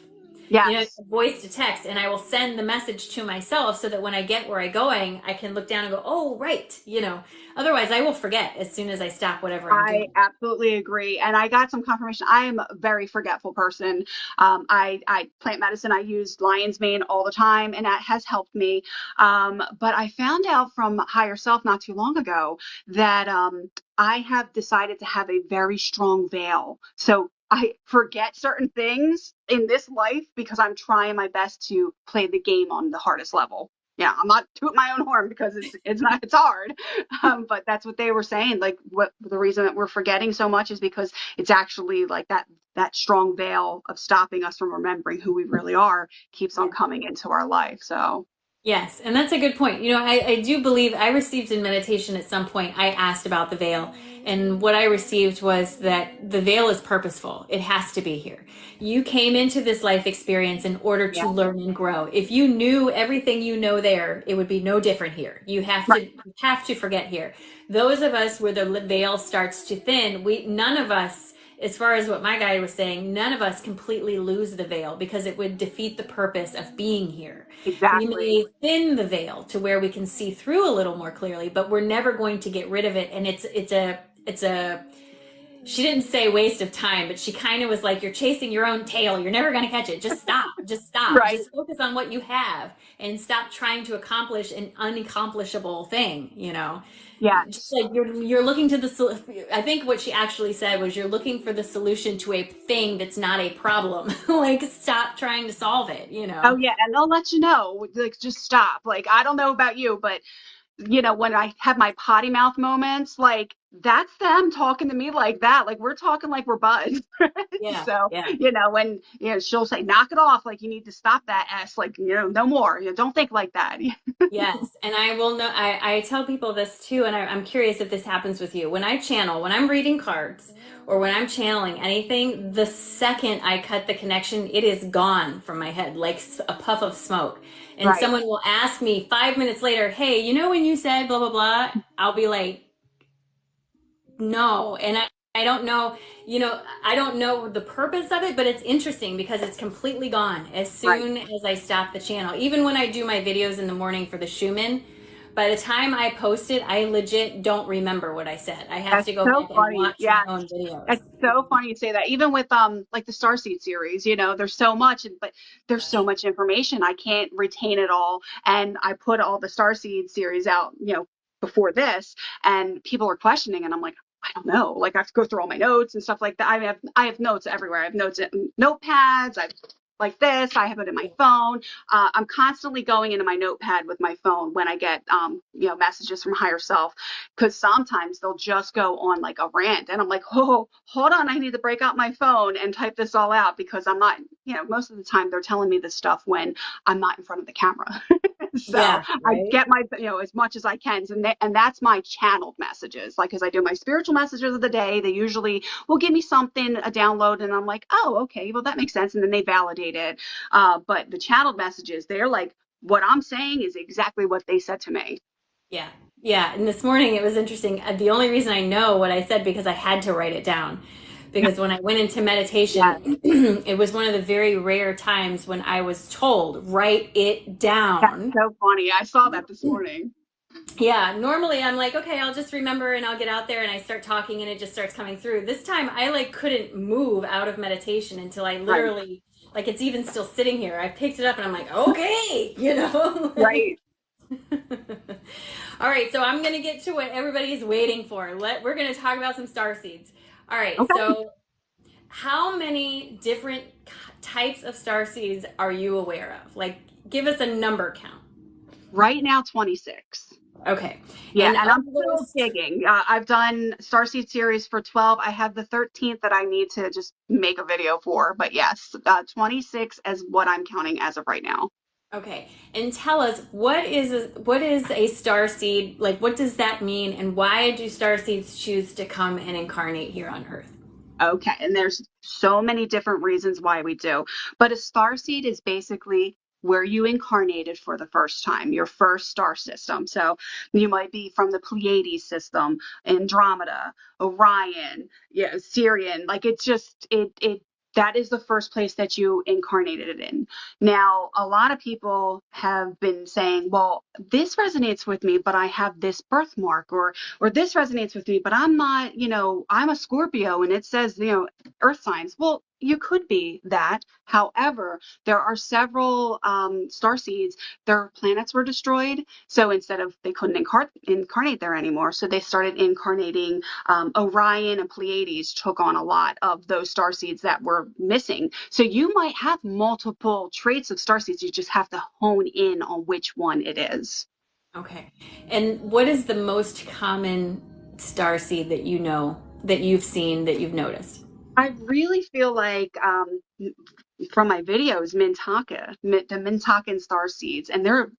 Speaker 1: You know,
Speaker 2: Yes.
Speaker 1: voice to text, and I will send the message to myself so that when I get where I'm going, I can look down and go, "Oh, right." You know, otherwise I will forget as soon as I stop whatever I'm
Speaker 2: I
Speaker 1: doing.
Speaker 2: absolutely agree. And I got some confirmation. I am a very forgetful person. I plant medicine. I use lion's mane all the time, and that has helped me. But I found out from Higher Self not too long ago that I have decided to have a very strong veil. So I forget certain things in this life because I'm trying my best to play the game on the hardest level. Yeah, I'm not tooting my own horn because it's not it's hard. But that's what they were saying. Like what the reason that we're forgetting so much is because it's actually like that strong veil of stopping us from remembering who we really are keeps on
Speaker 1: Yeah.
Speaker 2: coming into our life. So
Speaker 1: Yes, and that's a good point. You know, I do believe I received in meditation at some point, I asked about the veil. And what I received was that the veil is purposeful. It has to be here. You came into this life experience in order
Speaker 2: yeah,
Speaker 1: to learn and grow. If you knew everything you know there, it would be no different here.
Speaker 2: right,
Speaker 1: You have to forget here. Those of us where the veil starts to thin, none of us, as far as what my guide was saying, none of us completely lose the veil because it would defeat the purpose of being here. We
Speaker 2: exactly.
Speaker 1: may thin the veil to where we can see through a little more clearly, but we're never going to get rid of it. And it's a she didn't say waste of time, but she kind of was like, you're chasing your own tail. You're never going to catch it. Just stop. Just stop.
Speaker 2: Right.
Speaker 1: Just focus on what you have and stop trying to accomplish an unaccomplishable thing, you know. Just
Speaker 2: Yes.
Speaker 1: like you're looking to I think what she actually said was you're looking for the solution to a thing that's not a problem. Like stop trying to solve it, you
Speaker 2: Oh
Speaker 1: know.
Speaker 2: yeah, and they'll let you know. Like just stop. Like I don't know about you, but when I have my potty mouth moments, like that's them talking to me like that. Like we're talking like we're buds.
Speaker 1: Yeah,
Speaker 2: So,
Speaker 1: yeah.
Speaker 2: when, she'll say, knock it off. Like you need to stop that S, like, no more. Don't think like that.
Speaker 1: Yes, and I will know. I tell people this too, and I'm curious if this happens with you. When I channel, when I'm reading cards, or when I'm channeling anything, the second I cut the connection, it is gone from my head, like a puff of smoke. And
Speaker 2: Right.
Speaker 1: someone will ask me 5 minutes later, "Hey, you know when you said blah blah blah?" I'll be like, "No," and I don't know. I don't know the purpose of it, but it's interesting because it's completely gone as
Speaker 2: Right.
Speaker 1: soon as I stop the channel. Even when I do my videos in the morning for the Schumann, by the time I post it, I legit don't remember what I said. I have
Speaker 2: That's
Speaker 1: to go
Speaker 2: so
Speaker 1: back and
Speaker 2: funny.
Speaker 1: watch
Speaker 2: Yeah.
Speaker 1: my own videos.
Speaker 2: It's so funny you say that. Even with like the Starseed series, there's so much, but there's so much information. I can't retain it all. And I put all the Starseed series out, before this, and people are questioning, and I'm like, I don't know. Like I have to go through all my notes and stuff like that. I have notes everywhere. I have notes in notepads. I've like this. I have it in my phone. I'm constantly going into my notepad with my phone when I get messages from higher self, because sometimes they'll just go on like a rant, and I'm like, oh, hold on, I need to break out my phone and type this all out, because I'm not, most of the time they're telling me this stuff when I'm not in front of the camera. So
Speaker 1: Yeah,
Speaker 2: I
Speaker 1: right?
Speaker 2: get my, as much as I can, and that's my channeled messages. Like as I do my spiritual messages of the day, they usually will give me something, a download, and I'm like, oh, okay, well that makes sense, and then they validate it. But the channeled messages, they're like, what I'm saying is exactly what they said to me.
Speaker 1: Yeah. Yeah. And this morning it was interesting. The only reason I know what I said because I had to write it down. Because when I went into
Speaker 2: Yeah,
Speaker 1: meditation, it was one of the very rare times when I was told, write it
Speaker 2: that's
Speaker 1: down.
Speaker 2: so funny. I saw that this morning.
Speaker 1: Yeah, normally I'm like, okay, I'll just remember and I'll get out there and I start talking and it just starts coming through. This time I like couldn't move out of meditation until I
Speaker 2: Right,
Speaker 1: literally, like, it's even still sitting here. I picked it up and I'm like, okay, you know, like.
Speaker 2: right.
Speaker 1: All right, so I'm gonna get to what everybody's waiting for. We're gonna talk about some star seeds. All right,
Speaker 2: Okay.
Speaker 1: so how many different types of star seeds are you aware of? Like, give us a number count.
Speaker 2: Right now, 26.
Speaker 1: Okay,
Speaker 2: Yeah,
Speaker 1: and
Speaker 2: and
Speaker 1: of
Speaker 2: I'm still
Speaker 1: those,
Speaker 2: digging. I've done Starseed series for 12. I have the 13th that I need to just make a video for. But yes, 26 is what I'm counting as of right now.
Speaker 1: okay, and tell us what is a star seed? Like, what does that mean, and why do star seeds choose to come and incarnate here on Earth?
Speaker 2: Okay, and there's so many different reasons why we do. But a star seed is basically where you incarnated for the first time, your first star system. So you might be from the Pleiades system, Andromeda, Orion, yeah, Sirian. Like it's just it that is the first place that you incarnated it in. Now, a lot of people have been saying, well, this resonates with me, but I have this birthmark, or this resonates with me, but I'm not, I'm a Scorpio and it says, earth signs. Well, you could be that. However, there are several star seeds, their planets were destroyed. So instead of, they couldn't incarnate there anymore. So they started incarnating. Orion and Pleiades took on a lot of those star seeds that were missing. So you might have multiple traits of star seeds. You just have to hone in on which one it is.
Speaker 1: Okay, and what is the most common star seed that you know that you've seen that you've noticed?
Speaker 2: I really feel like from my videos, the Mintakan star seeds, and they're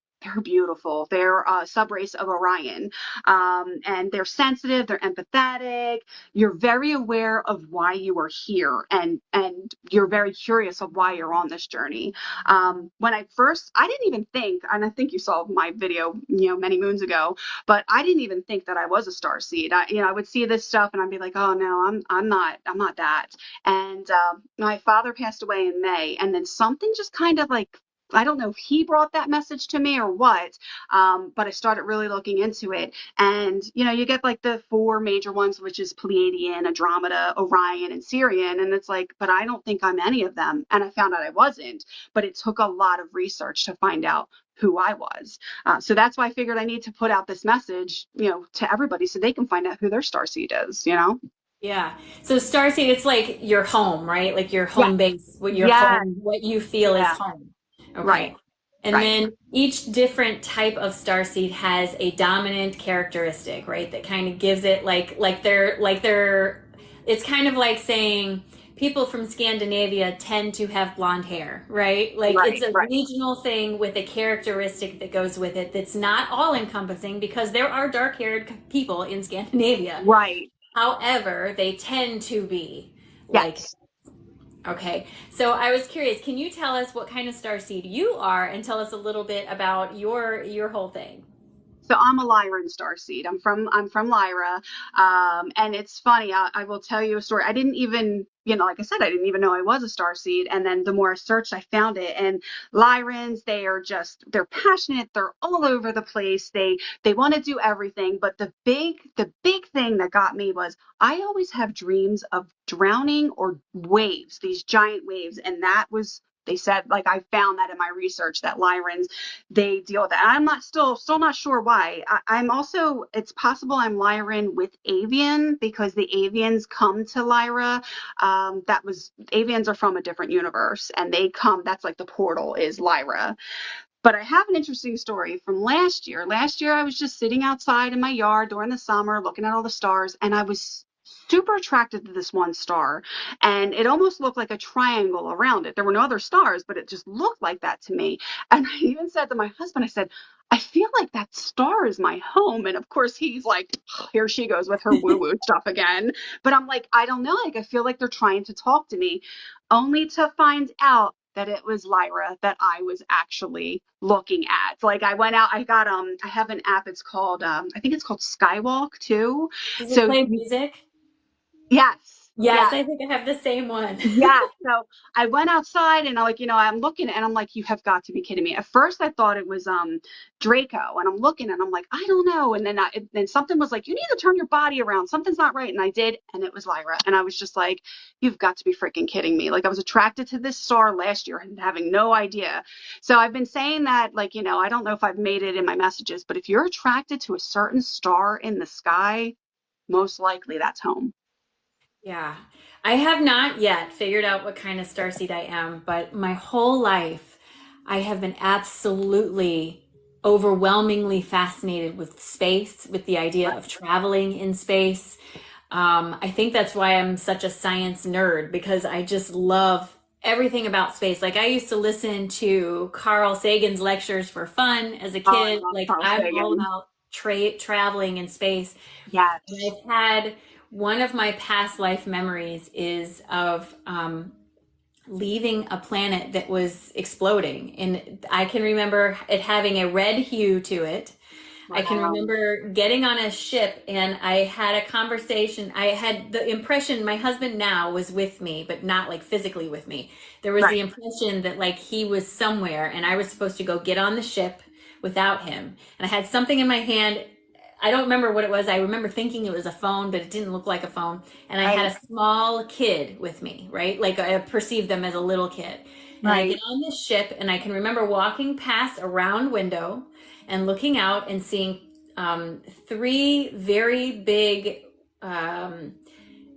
Speaker 2: beautiful. They're a subrace of Orion, and they're sensitive. They're empathetic. You're very aware of why you are here, and you're very curious of why you're on this journey. When I didn't even think, and I think you saw my video, many moons ago, but I didn't even think that I was a star seed. I would see this stuff, and I'd be like, oh no, I'm not that. And my father passed away in May, and then something just kind of like, I don't know if he brought that message to me or what, but I started really looking into it. And, you get like the four major ones, which is Pleiadian, Andromeda, Orion, and Sirian. And it's like, but I don't think I'm any of them. And I found out I wasn't, but it took a lot of research to find out who I was. So that's why I figured I need to put out this message, to everybody so they can find out who their starseed is.
Speaker 1: Yeah. So starseed, it's like your home, right? Like your
Speaker 2: Yeah.
Speaker 1: home base, what your
Speaker 2: Yeah.
Speaker 1: home, what you feel is
Speaker 2: Yeah.
Speaker 1: home.
Speaker 2: Right.
Speaker 1: Okay. And
Speaker 2: Right.
Speaker 1: then each different type of starseed has a dominant characteristic, right? That kind of gives it like they're it's kind of like saying people from Scandinavia tend to have blonde hair, right? Like it's
Speaker 2: Right.
Speaker 1: a
Speaker 2: Right.
Speaker 1: regional thing with a characteristic that goes with it that's not all encompassing because there are dark-haired people in Scandinavia.
Speaker 2: Right.
Speaker 1: However, they tend to be like
Speaker 2: Yes.
Speaker 1: okay, so I was curious. Can you tell us what kind of starseed you are, and tell us a little bit about your whole thing?
Speaker 2: So I'm a Lyran starseed. I'm from Lyra, and it's funny. I will tell you a story. I didn't even, like I said, I didn't even know I was a starseed. And then the more I searched, I found it. And Lyrans, they're passionate. They're all over the place. They want to do everything. But the big thing that got me was I always have dreams of drowning or waves, these giant waves, and that was. They said, like I found that in my research that Lyrans they deal with that. I'm not still not sure why. I'm also it's possible I'm Lyran with Avian because the Avians come to Lyra. That was Avians are from a different universe and they come. That's like the portal is Lyra. But I have an interesting story from last year. Last year, I was just sitting outside in my yard during the summer, looking at all the stars, and I was super attracted to this one star. And it almost looked like a triangle around it. There were no other stars, but it just looked like that to me. And I even said to my husband, I said, I feel like that star is my home. And of course, he's like, here she goes with her woo woo stuff again. But I'm like, I don't know. Like, I feel like they're trying to talk to me only to find out that it was Lyra that I was actually looking at. Like I went out, I have an app, it's called I think it's called Skywalk too.
Speaker 1: Does it
Speaker 2: So
Speaker 1: play music?
Speaker 2: yes,
Speaker 1: Yes,
Speaker 2: yes.
Speaker 1: I think I have the same one.
Speaker 2: Yeah, so I went outside and I'm looking and I'm like, you have got to be kidding me. At first I thought it was Draco and I'm looking and I'm like, I don't know. And then something was like, you need to turn your body around. Something's not right. And I did, and it was Lyra. And I was just like, you've got to be freaking kidding me. Like I was attracted to this star last year and having no idea. So I've been saying that, like, I don't know if I've made it in my messages, but if you're attracted to a certain star in the sky, most likely that's home.
Speaker 1: Yeah. I have not yet figured out what kind of starseed I am, but my whole life I have been absolutely overwhelmingly fascinated with space, with the idea of traveling in space. I think that's why I'm such a science nerd because I just love everything about space. Like I used to listen to Carl Sagan's lectures for fun as a
Speaker 2: Oh, I
Speaker 1: kid.
Speaker 2: love
Speaker 1: Like
Speaker 2: Carl
Speaker 1: I'm all
Speaker 2: Sagan.
Speaker 1: about traveling in space. And
Speaker 2: Yes.
Speaker 1: I've had one of my past life memories is of leaving a planet that was exploding. And I can remember it having a red hue to it. I can
Speaker 2: Wow.
Speaker 1: remember getting on a ship and I had a conversation. I had the impression my husband now was with me, but not like physically with me. There was the
Speaker 2: Right.
Speaker 1: impression that like he was somewhere and I was supposed to go get on the ship without him. And I had something in my hand. I don't remember what it was. I remember thinking it was a phone, but it didn't look like a phone. And I had
Speaker 2: Right.
Speaker 1: a small kid with me, right? Like I perceived them as a little kid. And I get
Speaker 2: Right.
Speaker 1: on this ship and I can remember walking past a round window and looking out and seeing three very big, um,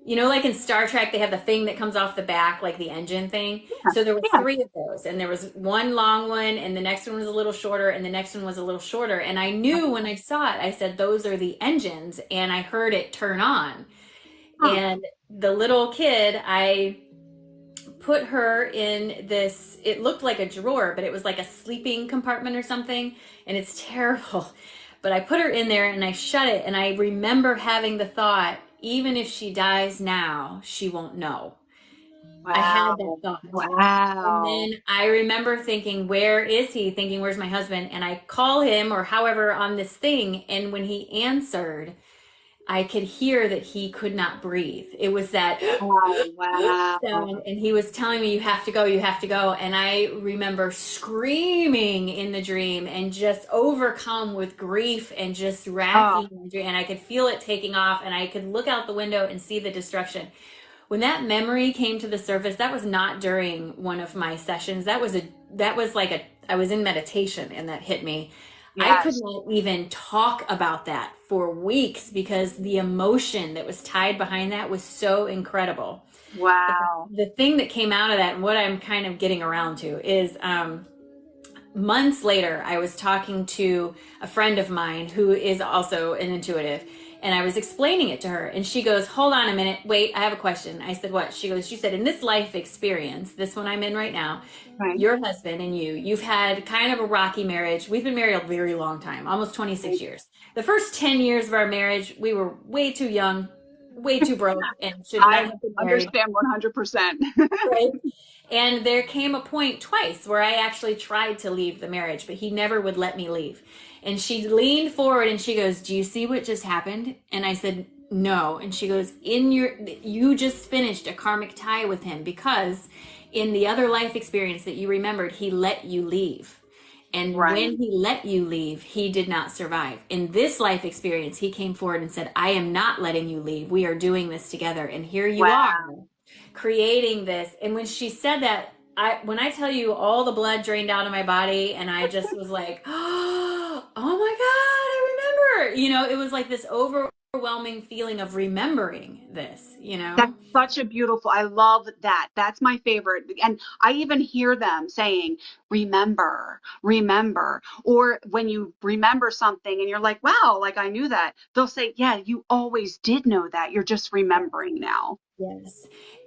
Speaker 1: like in Star Trek, they have the thing that comes off the back, like the engine thing.
Speaker 2: Yeah.
Speaker 1: So there were
Speaker 2: Yeah.
Speaker 1: three of those, and there was one long one, and the next one was a little shorter, and the next one was a little shorter. And I knew when I saw it, I said, those are the engines, and I heard it turn on.
Speaker 2: Huh.
Speaker 1: And the little kid, I put her in this, it looked like a drawer, but it was like a sleeping compartment or something, and it's terrible. But I put her in there and I shut it, and I remember having the thought, even if she dies now, she won't know. I had that
Speaker 2: Wow.
Speaker 1: thought. And
Speaker 2: Wow.
Speaker 1: then I remember thinking, where is he? Thinking, where's my husband? And I call him or however on this thing. And when he answered, I could hear that he could not breathe. It was that
Speaker 2: Oh, wow.
Speaker 1: sound, and he was telling me, you have to go, you have to go. And I remember screaming in the dream and just overcome with grief and just
Speaker 2: Oh,
Speaker 1: racking my dream. And I could feel it taking off, and I could look out the window and see the destruction. When that memory came to the surface, that was not during one of my sessions. That was like I was in meditation and that hit me. I could
Speaker 2: yes.
Speaker 1: not even talk about that for weeks because the emotion that was tied behind that was so incredible. But
Speaker 2: Wow.
Speaker 1: the thing that came out of that and what I'm kind of getting around to is months later, I was talking to a friend of mine who is also an intuitive, and I was explaining it to her, and she goes, "Hold on a minute, wait, I have a question." I said, "What?" She goes, "You said in this life experience, this one I'm in right now,
Speaker 2: Right.
Speaker 1: your husband and you've had kind of a rocky marriage. We've been married a very long time, almost 26
Speaker 2: Right.
Speaker 1: years. The first 10 years of our marriage, we were way too young, way too broke, and should not
Speaker 2: I
Speaker 1: have been married."
Speaker 2: understand 100%.
Speaker 1: Right. And there came a point twice where I actually tried to leave the marriage, but he never would let me leave. And she leaned forward and she goes, "Do you see what just happened?" And I said, "No." And she goes, you just finished a karmic tie with him because in the other life experience that you remembered, he let you leave. And
Speaker 2: Right.
Speaker 1: when he let you leave, he did not survive. In this life experience, he came forward and said, "I am not letting you leave. We are doing this together. And here you are
Speaker 2: Wow.
Speaker 1: creating this." And when she said that, when I tell you all the blood drained out of my body and I just was like, "Oh my God, I remember." It was like this overwhelming feeling of remembering this,
Speaker 2: That's such a beautiful, I love that. That's my favorite. And I even hear them saying, remember, remember. Or when you remember something and you're like, wow, like I knew that, they'll say, yeah, you always did know that. You're just remembering now.
Speaker 1: Yes.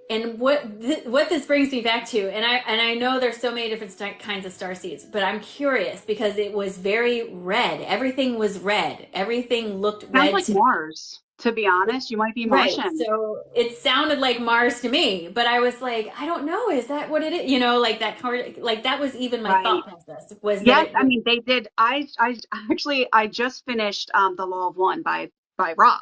Speaker 1: And what this brings me back to, and I know there's so many different kinds of star seeds, but I'm curious because it was very red. Everything was red. Everything looked
Speaker 2: Sounds
Speaker 1: red
Speaker 2: like
Speaker 1: to
Speaker 2: Mars. To be honest, you might be
Speaker 1: Right.
Speaker 2: Martian.
Speaker 1: So it sounded like Mars to me, but I was like, I don't know. Is that what it is? Like that card, like that was even my
Speaker 2: Right.
Speaker 1: thought process was that
Speaker 2: Yes,
Speaker 1: it
Speaker 2: I
Speaker 1: was,
Speaker 2: mean they did. I actually I just finished The Law of One by Ra,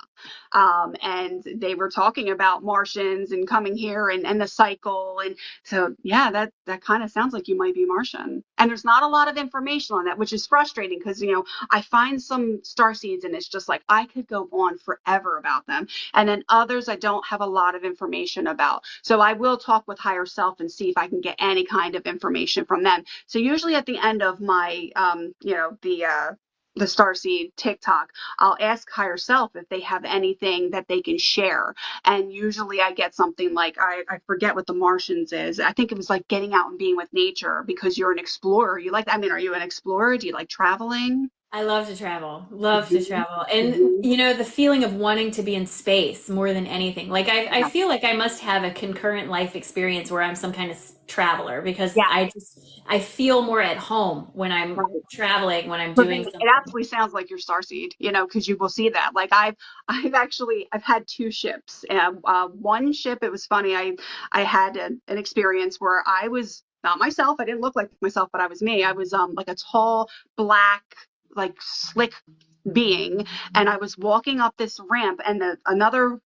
Speaker 2: and they were talking about Martians and coming here and the cycle, and so yeah, that kind of sounds like you might be Martian. And there's not a lot of information on that, which is frustrating because I find some star seeds and it's just like I could go on forever about them, and then others I don't have a lot of information about. So I will talk with higher self and see if I can get any kind of information from them. So usually at the end of my, the Starseed TikTok, I'll ask higher self if they have anything that they can share. And usually I get something like, I forget what the Martians is. I think it was like getting out and being with nature because you're an explorer. I mean, are you an explorer? Do you like traveling?
Speaker 1: I love to travel, love to
Speaker 2: Hmm.
Speaker 1: travel. And,
Speaker 2: Hmm.
Speaker 1: the feeling of wanting to be in space more than anything. Like, I
Speaker 2: Yeah.
Speaker 1: feel like I must have a concurrent life experience where I'm some kind of traveler because
Speaker 2: Yeah.
Speaker 1: I feel more at home when I'm
Speaker 2: Right.
Speaker 1: traveling, when I'm
Speaker 2: But then
Speaker 1: doing
Speaker 2: it
Speaker 1: something.
Speaker 2: absolutely sounds like your starseed, because you will see that. Like I've had two ships. One ship, it was funny. I had an experience where I was not myself. I didn't look like myself, but I was me. I was like a tall, black, like slick being, and I was walking up this ramp, and another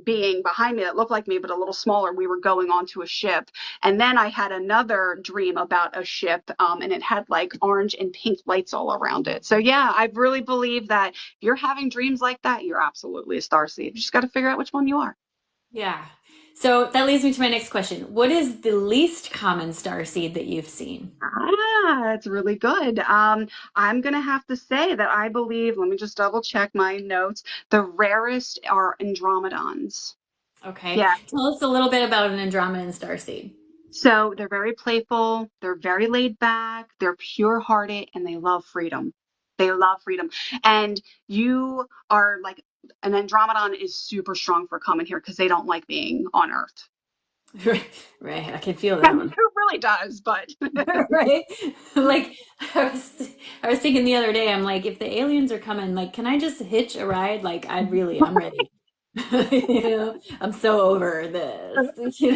Speaker 2: being behind me that looked like me but a little smaller. We were going onto a ship, and then I had another dream about a ship, and it had like orange and pink lights all around it. So yeah, I really believe that if you're having dreams like that, you're absolutely a starseed. You just got to figure out which one you are.
Speaker 1: Yeah. So that leads me to my next question. What is the least common star seed that you've seen?
Speaker 2: That's really good. I'm gonna have to say that I believe, let me just double check my notes. The rarest are Andromedons.
Speaker 1: Okay.
Speaker 2: Yeah.
Speaker 1: Tell us a little bit about an Andromedan star seed.
Speaker 2: So they're very playful, they're very laid back, they're pure-hearted, and they love freedom. They love freedom. And you are like, an Andromedon is super strong for coming here because they don't like being on Earth.
Speaker 1: Right. I can feel
Speaker 2: I
Speaker 1: that
Speaker 2: mean,
Speaker 1: one.
Speaker 2: who really does? But
Speaker 1: Right? Like I was thinking the other day, I'm like, if the aliens are coming, like, can I just hitch a ride? Like, I'm ready. I'm so over this,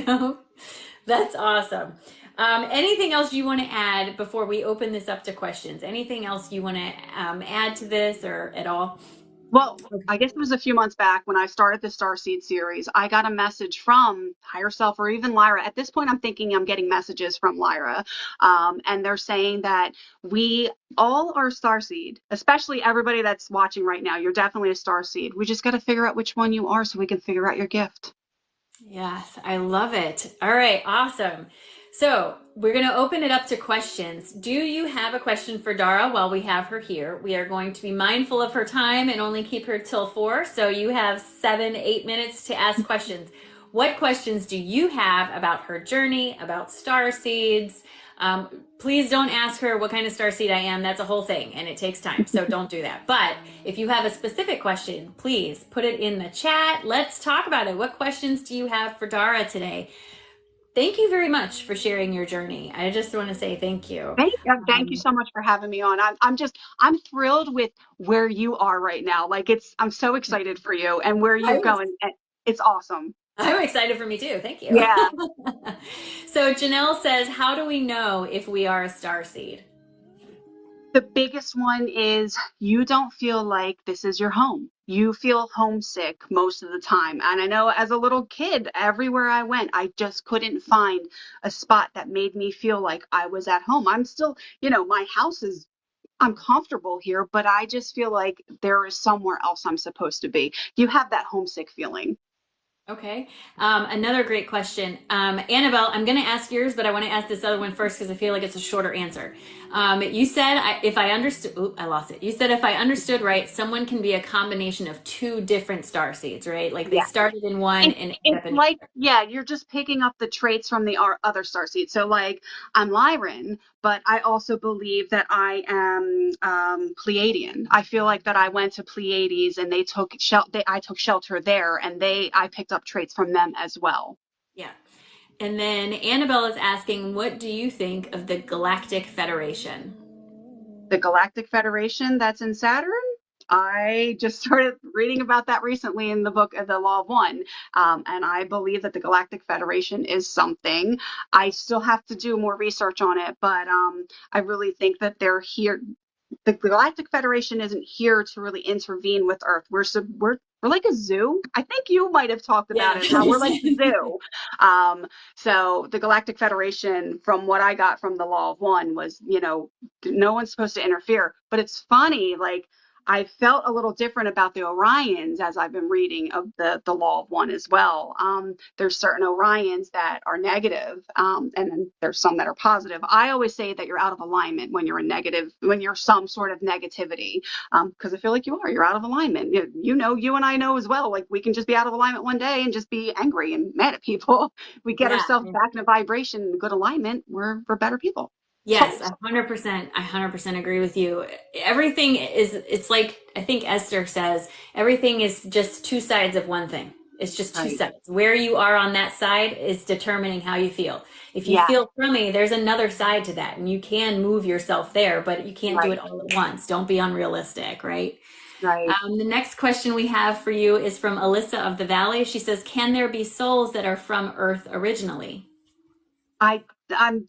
Speaker 1: That's awesome. Anything else you want to add before we open this up to questions? Anything else you want to add to this or at all?
Speaker 2: well, I guess it was a few months back when I started the Starseed series. I got a message from Higher Self or even Lyra. At this point, I'm thinking I'm getting messages from Lyra. And they're saying that we all are Starseed, especially everybody that's watching right now. You're definitely a Starseed. We just got to figure out which one you are so we can figure out your gift.
Speaker 1: Yes, I love it. All right, awesome. So we're going to open it up to questions. Do you have a question for Dara while we have her here? We are going to be mindful of her time and only keep her till 4. So you have 7, 8 minutes to ask questions. What questions do you have about her journey, about star seeds, Please don't ask her what kind of starseed I am. That's a whole thing and it takes time. So don't do that. But if you have a specific question, please put it in the chat. Let's talk about it. What questions do you have for Dara today? Thank you very much for sharing your journey. I just want to say thank you.
Speaker 2: Thank you so much for having me on. I'm thrilled with where you are right now. Like I'm so excited for you and where you're
Speaker 1: I'm,
Speaker 2: going. It's awesome.
Speaker 1: I'm excited for me too. Thank you.
Speaker 2: Yeah.
Speaker 1: So Janelle says, how do we know if we are a starseed?
Speaker 2: The biggest one is you don't feel like this is your home. You feel homesick most of the time. And I know as a little kid, everywhere I went, I just couldn't find a spot that made me feel like I was at home. I'm still, my house is, I'm comfortable here, but I just feel like there is somewhere else I'm supposed to be. You have that homesick feeling.
Speaker 1: Okay. Another great question. Annabelle, I'm going to ask yours, but I want to ask this other one first because I feel like it's a shorter answer. You said, if I understood, I lost it. You said, if I understood right, someone can be a combination of two different star seeds, right? Like they
Speaker 2: Yeah.
Speaker 1: started in one and ended
Speaker 2: It's
Speaker 1: up in
Speaker 2: like, yeah, you're just picking up the traits from the other starseeds. So, like, I'm Lyran, but I also believe that I am Pleiadian. I feel like that I went to Pleiades and I took shelter there, and I picked up traits from them as well.
Speaker 1: yeah. And then Annabelle is asking, what do you think of the Galactic Federation?
Speaker 2: The Galactic Federation that's in Saturn. I just started reading about that recently in the book of the Law of One. And I believe that the Galactic Federation is something. I still have to do more research on it, but I really think that they're here. The Galactic Federation isn't here to really intervene with Earth. We're like a zoo. I think you might have talked about
Speaker 1: Yeah.
Speaker 2: it. How we're like the zoo. So the Galactic Federation, from what I got from the Law of One, was no one's supposed to interfere. But it's funny, like I felt a little different about the Orions as I've been reading of the Law of One as well. There's certain Orions that are negative, and then there's some that are positive. I always say that you're out of alignment when you're when you're some sort of negativity, because I feel like you're out of alignment. You and I know as well, like we can just be out of alignment one day and just be angry and mad at people. We get
Speaker 1: Yeah.
Speaker 2: ourselves back in a vibration and good alignment, we're better people.
Speaker 1: Yes,
Speaker 2: Souls.
Speaker 1: 100%. I 100% agree with you. Everything is, it's like, I think Esther says, everything is just two sides of one thing. It's just two
Speaker 2: Right.
Speaker 1: sides. Where you are on that side is determining how you feel. If you
Speaker 2: Yeah.
Speaker 1: feel crummy, there's another side to that, and you can move yourself there, but you can't do
Speaker 2: Right.
Speaker 1: it all at once. Don't be unrealistic, right?
Speaker 2: Right.
Speaker 1: The next question we have for you is from Alyssa of the Valley. She says, can there be souls that are from Earth originally?
Speaker 2: I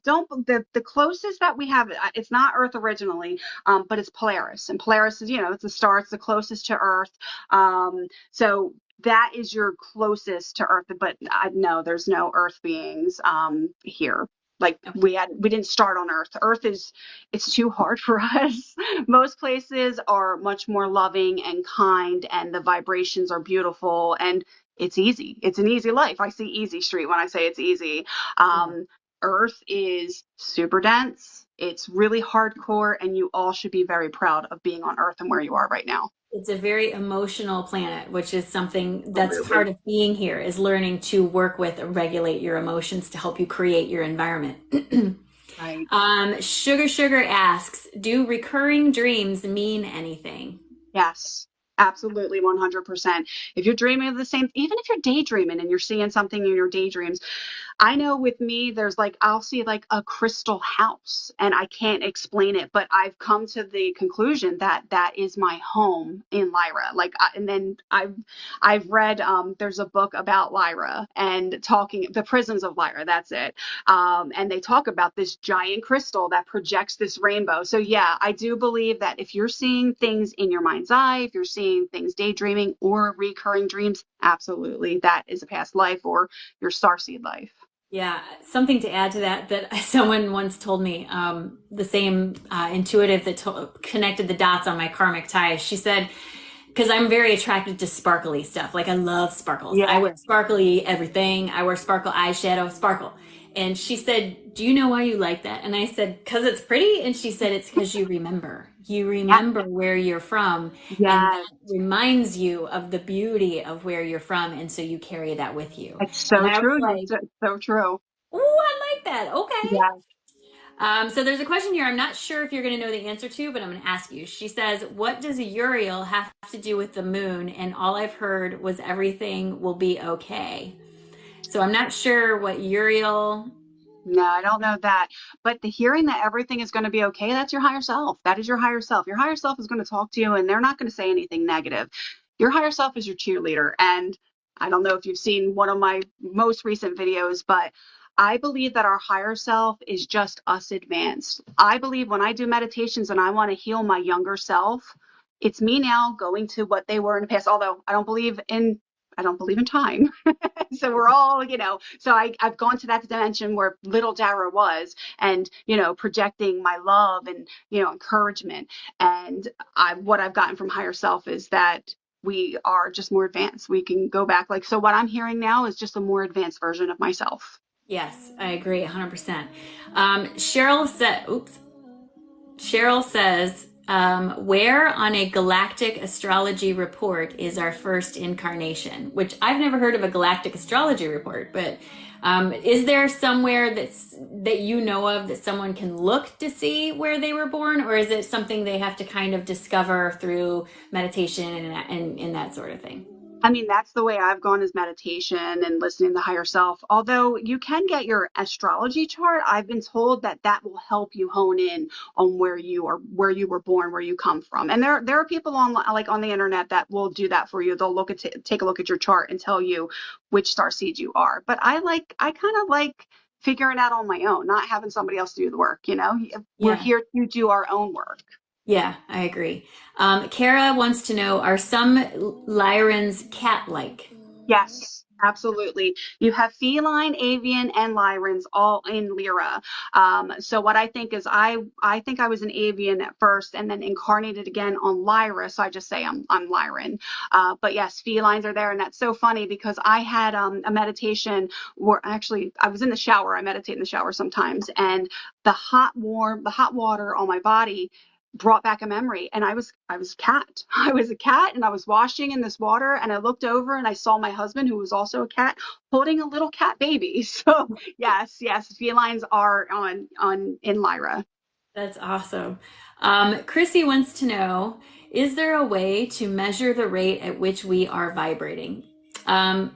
Speaker 2: don't the closest that we have, it's not Earth originally, but it's Polaris, and Polaris is it's a star, it's the closest to Earth, so that is your closest to Earth, but no, there's no Earth beings here. Like we didn't start on Earth. It's too hard for us. Most places are much more loving and kind, and the vibrations are beautiful, and it's easy. It's an easy life. I see easy street when I say it's easy.
Speaker 1: Yeah.
Speaker 2: Earth is super dense. It's really hardcore, and you all should be very proud of being on Earth and where you are right now.
Speaker 1: It's a very emotional planet, which is something that's
Speaker 2: Absolutely.
Speaker 1: part of being here, is learning to work with and regulate your emotions to help you create your environment.
Speaker 2: Right.
Speaker 1: Sugar asks, do recurring dreams mean anything?
Speaker 2: Yes. Absolutely, 100%. If you're dreaming of the same, even if you're daydreaming and you're seeing something in your daydreams, I know with me, there's like, I'll see like a crystal house and I can't explain it, but I've come to the conclusion that that is my home in Lyra. And then I've read, there's a book about Lyra and talking the prisms of Lyra. That's it. And they talk about this giant crystal that projects this rainbow. So yeah, I do believe that if you're seeing things in your mind's eye, if you're seeing things daydreaming or recurring dreams, absolutely, that is a past life or your starseed life.
Speaker 1: Yeah, something to add to that, that someone once told me, the same intuitive that connected the dots on my karmic ties. She said, because I'm very attracted to sparkly stuff. Like I love sparkles. I
Speaker 2: Yeah.
Speaker 1: wear sparkly everything. I wear sparkle eyeshadow, sparkle. And she said, do you know why you like that? And I said, because it's pretty. And she said, it's because you remember. You
Speaker 2: Yeah.
Speaker 1: remember where you're from. And
Speaker 2: Yeah.
Speaker 1: that reminds you of the beauty of where you're from. And so you carry that with you.
Speaker 2: It's
Speaker 1: And
Speaker 2: so
Speaker 1: I was
Speaker 2: true.
Speaker 1: like,
Speaker 2: So true.
Speaker 1: oh, I like that. Okay.
Speaker 2: Yeah.
Speaker 1: So there's a question here I'm not sure if you're going to know the answer to, but I'm going to ask you. She says, what does Uriel have to do with the moon? And all I've heard was everything will be okay. So I'm not sure what Uriel.
Speaker 2: No, I don't know that. But the hearing that everything is going to be okay, that's your higher self. That is your higher self. Your higher self is going to talk to you and they're not going to say anything negative. Your higher self is your cheerleader. And I don't know if you've seen one of my most recent videos, but I believe that our higher self is just us advanced. I believe when I do meditations and I want to heal my younger self, it's me now going to what they were in the past. Although I don't believe in time. So we're all, so I've gone to that dimension where little Dara was and, projecting my love and, encouragement. And what I've gotten from higher self is that we are just more advanced. We can go back. Like, so what I'm hearing now is just a more advanced version of myself.
Speaker 1: Yes, I agree 100%. Cheryl says, where on a galactic astrology report is our first incarnation? Which I've never heard of a galactic astrology report, but is there somewhere that you know of that someone can look to see where they were born, or is it something they have to kind of discover through meditation and that sort of thing?
Speaker 2: I mean, that's the way I've gone is meditation and listening to higher self. Although you can get your astrology chart, I've been told that that will help you hone in on where you were born, where you come from. And there are people on the internet that will do that for you. They'll take a look at your chart and tell you which star seed you are. But I kind of like figuring out on my own, not having somebody else do the work, We're
Speaker 1: Yeah.
Speaker 2: here to do our own work.
Speaker 1: Yeah, I agree. Kara wants to know, are some Lyrans cat-like?
Speaker 2: Yes, absolutely. You have feline, avian, and Lyrans all in Lyra. So what I think is I think I was an avian at first and then incarnated again on Lyra. So I just say I'm Lyran. But yes, felines are there, and that's so funny because I had a meditation where actually I was in the shower. I meditate in the shower sometimes, and the hot water on my body brought back a memory, and I was a cat. I was a cat and I was washing in this water and I looked over and I saw my husband, who was also a cat, holding a little cat baby. So yes, felines are on in Lyra.
Speaker 1: That's awesome. Chrissy wants to know, is there a way to measure the rate at which we are vibrating? Um,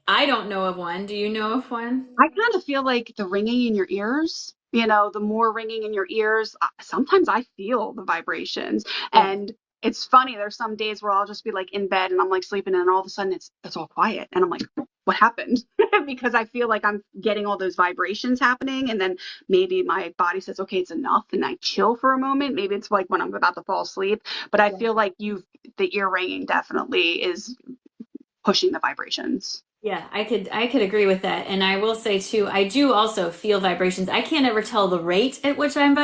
Speaker 1: I don't know of one. Do you know of one?
Speaker 2: I kind of feel like the ringing in your ears, the more ringing in your ears, sometimes I feel the vibrations.
Speaker 1: Yes.
Speaker 2: And it's funny, there's some days where I'll just be like in bed and I'm like sleeping and all of a sudden it's all quiet and I'm like, what happened? Because I feel like I'm getting all those vibrations happening and then maybe my body says, okay, it's enough, and I chill for a moment. Maybe it's like when I'm about to fall asleep, but I feel like the ear ringing definitely is pushing the vibrations.
Speaker 1: Yeah, I could agree with that. And I will say too, I do also feel vibrations. I can't ever tell the rate at which I'm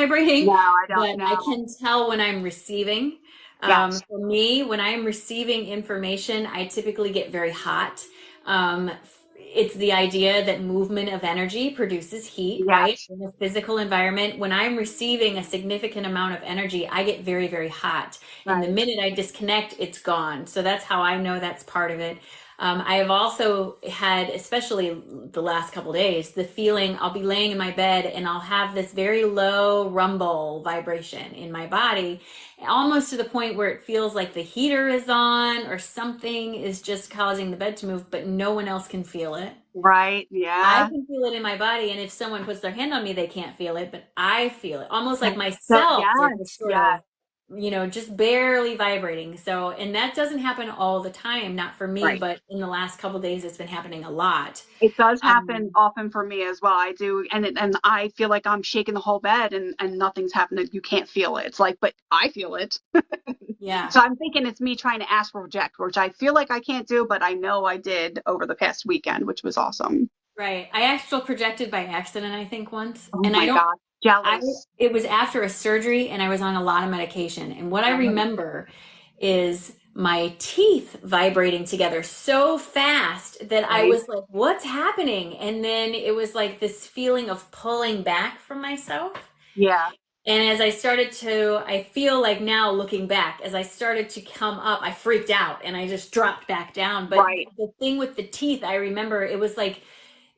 Speaker 2: No,
Speaker 1: vibrating,
Speaker 2: I don't
Speaker 1: but I
Speaker 2: know.
Speaker 1: can tell when I'm receiving.
Speaker 2: Yes,
Speaker 1: For me, when I'm receiving information, I typically get very hot. Um, it's the idea that movement of energy produces heat, right?
Speaker 2: yes,
Speaker 1: In a physical environment, when I'm receiving a significant amount of energy, I get very, very hot. And the
Speaker 2: right.
Speaker 1: minute I disconnect, it's gone. So that's how I know that's part of it. I have also had, especially the last couple days, the feeling I'll be laying in my bed and I'll have this very low rumble vibration in my body, almost to the point where it feels like the heater is on or something is just causing the bed to move, but no one else can feel it.
Speaker 2: Right.
Speaker 1: I
Speaker 2: Yeah.
Speaker 1: can feel it in my body, and if someone puts their hand on me, they can't feel it, but I feel it. Almost like my
Speaker 2: So
Speaker 1: cells are just
Speaker 2: yes,
Speaker 1: sort of,
Speaker 2: yes,
Speaker 1: just barely vibrating. So, and that doesn't happen all the time, not for me,
Speaker 2: right.
Speaker 1: but in the last couple of days, it's been happening a lot.
Speaker 2: It does happen
Speaker 1: Um,
Speaker 2: often for me as well. I do, and I feel like I'm shaking the whole bed, and nothing's happening. You can't feel it. It's like, but I feel it.
Speaker 1: yeah,
Speaker 2: So I'm thinking it's me trying to astral project, which I feel like I can't do, but I know I did over the past weekend, which was awesome.
Speaker 1: right. I astral projected by accident, I think once,
Speaker 2: Oh
Speaker 1: and I
Speaker 2: my
Speaker 1: don't
Speaker 2: God,
Speaker 1: I
Speaker 2: jealous.
Speaker 1: it was after a surgery and I was on a lot of medication. And what I
Speaker 2: Right.
Speaker 1: remember is my teeth vibrating together so fast that I
Speaker 2: Right.
Speaker 1: was like, what's happening? And then it was like this feeling of pulling back from myself.
Speaker 2: Yeah.
Speaker 1: And as I feel like now looking back, as I started to come up, I freaked out and I just dropped back down. But
Speaker 2: Right.
Speaker 1: the thing with the teeth, I remember it was like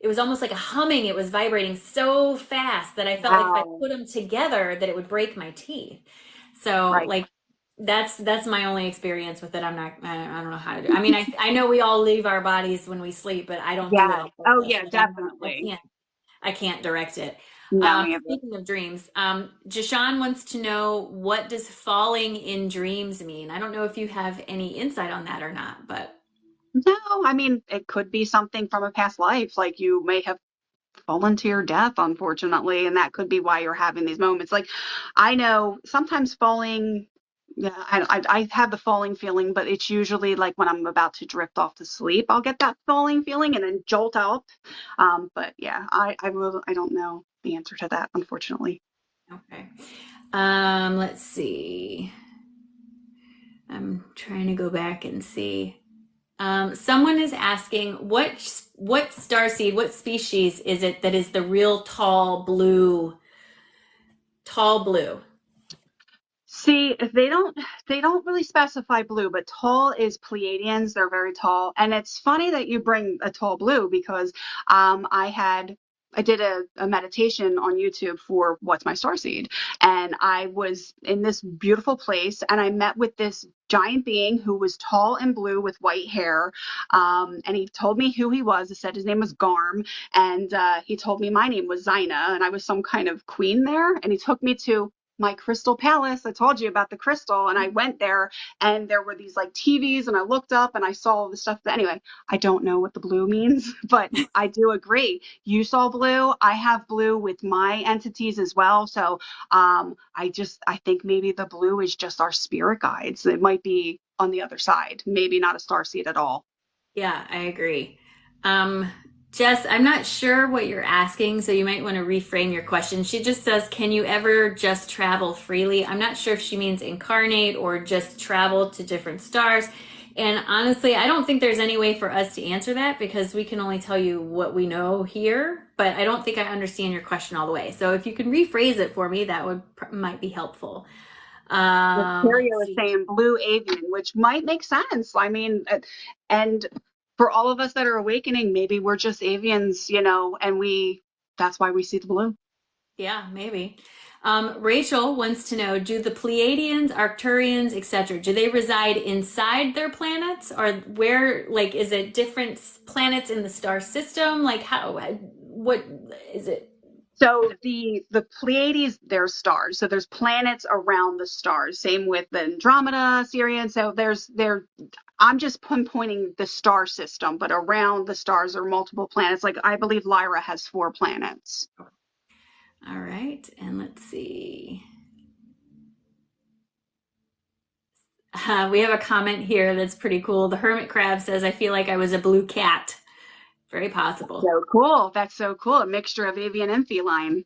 Speaker 1: it was almost like a humming. It was vibrating so fast that I felt like if I
Speaker 2: Wow.
Speaker 1: put them together that it would break my teeth. So
Speaker 2: Right.
Speaker 1: like that's my only experience with it. I don't know how to do. I mean, I know we all leave our bodies when we sleep, but I don't do it
Speaker 2: Yes.
Speaker 1: on
Speaker 2: Oh,
Speaker 1: purpose.
Speaker 2: yeah,
Speaker 1: Like
Speaker 2: definitely.
Speaker 1: I can't direct it.
Speaker 2: No, neither.
Speaker 1: Speaking of dreams, Jashawn wants to know, what does falling in dreams mean? I don't know if you have any insight on that or not, but
Speaker 2: No, I mean, it could be something from a past life. Like you may have fallen to your death, unfortunately, and that could be why you're having these moments. Like I know sometimes falling, yeah, I have the falling feeling, but it's usually like when I'm about to drift off to sleep, I'll get that falling feeling and then jolt up. But yeah, I don't know the answer to that, unfortunately.
Speaker 1: okay. Let's see. I'm trying to go back and see. Someone is asking what starseed, what species is it that is the real tall blue? Tall blue.
Speaker 2: See, they don't really specify blue, but tall is Pleiadians. They're very tall. And it's funny that you bring a tall blue because I did a meditation on YouTube for What's My Starseed. And I was in this beautiful place and I met with this giant being who was tall and blue with white hair. And he told me who he was. He said his name was Garm. And he told me my name was Zaina and I was some kind of queen there. And he took me to my crystal palace. I told you about the crystal, and I went there, and there were these like TVs, and I looked up and I saw all the stuff. But anyway, I don't know what the blue means, but I do agree. You saw blue. I have blue with my entities as well. So I think maybe the blue is just our spirit guides. It might be on the other side, maybe not a star seed at all.
Speaker 1: Yeah, I agree. Um, Jess, I'm not sure what you're asking, so you might want to reframe your question. She just says, can you ever just travel freely? I'm not sure if she means incarnate or just travel to different stars. And honestly, I don't think there's any way for us to answer that because we can only tell you what we know here, but I don't think I understand your question all the way. So if you can rephrase it for me, that would might be helpful.
Speaker 2: Terrio
Speaker 1: Let's
Speaker 2: is
Speaker 1: see.
Speaker 2: saying blue avian, which might make sense. I mean, and for all of us that are awakening, maybe we're just avians, and that's why we see the blue.
Speaker 1: Yeah, maybe. Rachel wants to know, do the Pleiadians, Arcturians, etc., do they reside inside their planets or where, like, is it different planets in the star system? Like what is it?
Speaker 2: So the Pleiades, they're stars. So there's planets around the stars. Same with the Andromeda, Sirian. So I'm just pinpointing the star system, but around the stars are multiple planets. Like I believe Lyra has 4 planets.
Speaker 1: All right, and let's see. We have a comment here that's pretty cool. The hermit crab says, I feel like I was a blue cat. Very possible.
Speaker 2: So cool. That's so cool. A mixture of avian and feline.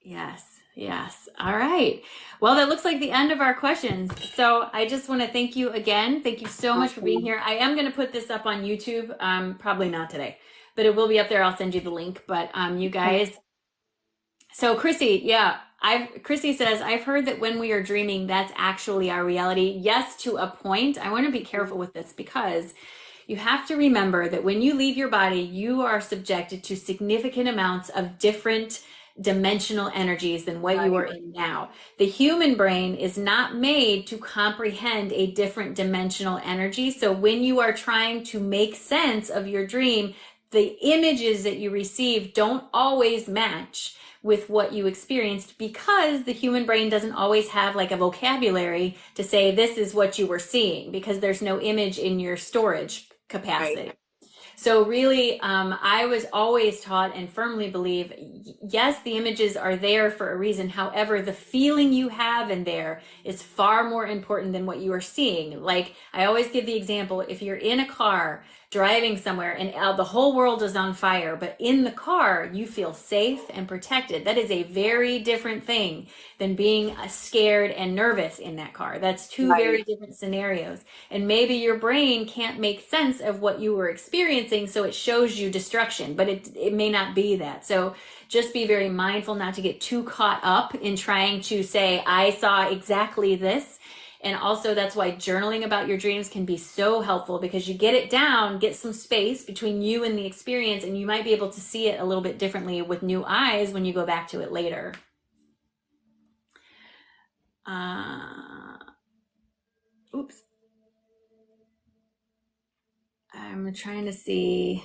Speaker 1: Yes, yes. All right. Well, that looks like the end of our questions. So I just want to thank you again. Thank you so much for being
Speaker 2: Awesome.
Speaker 1: here. I am going to put this up on YouTube. Probably not today, but it will be up there. I'll send you the link. But you
Speaker 2: Okay.
Speaker 1: guys. So Chrissy, yeah, Chrissy says, I've heard that when we are dreaming, that's actually our reality. Yes, to a point. I want to be careful with this because you have to remember that when you leave your body, you are subjected to significant amounts of different dimensional energies than what you
Speaker 2: Right.
Speaker 1: are in now. The human brain is not made to comprehend a different dimensional energy. So when you are trying to make sense of your dream, the images that you receive don't always match with what you experienced because the human brain doesn't always have like a vocabulary to say this is what you were seeing because there's no image in your storage
Speaker 2: Right.
Speaker 1: capacity. So really, I was always taught and firmly believe, yes, the images are there for a reason. However, the feeling you have in there is far more important than what you are seeing. Like I always give the example, if you're in a car driving somewhere and the whole world is on fire, but in the car, you feel safe and protected. That is a very different thing than being scared and nervous in that car. That's two
Speaker 2: Right.
Speaker 1: very different scenarios. And maybe your brain can't make sense of what you were experiencing, so it shows you destruction, but it may not be that. So just be very mindful not to get too caught up in trying to say, I saw exactly this. And also that's why journaling about your dreams can be so helpful, because you get it down, get some space between you and the experience, and you might be able to see it a little bit differently with new eyes when you go back to it later. Oops. I'm trying to see.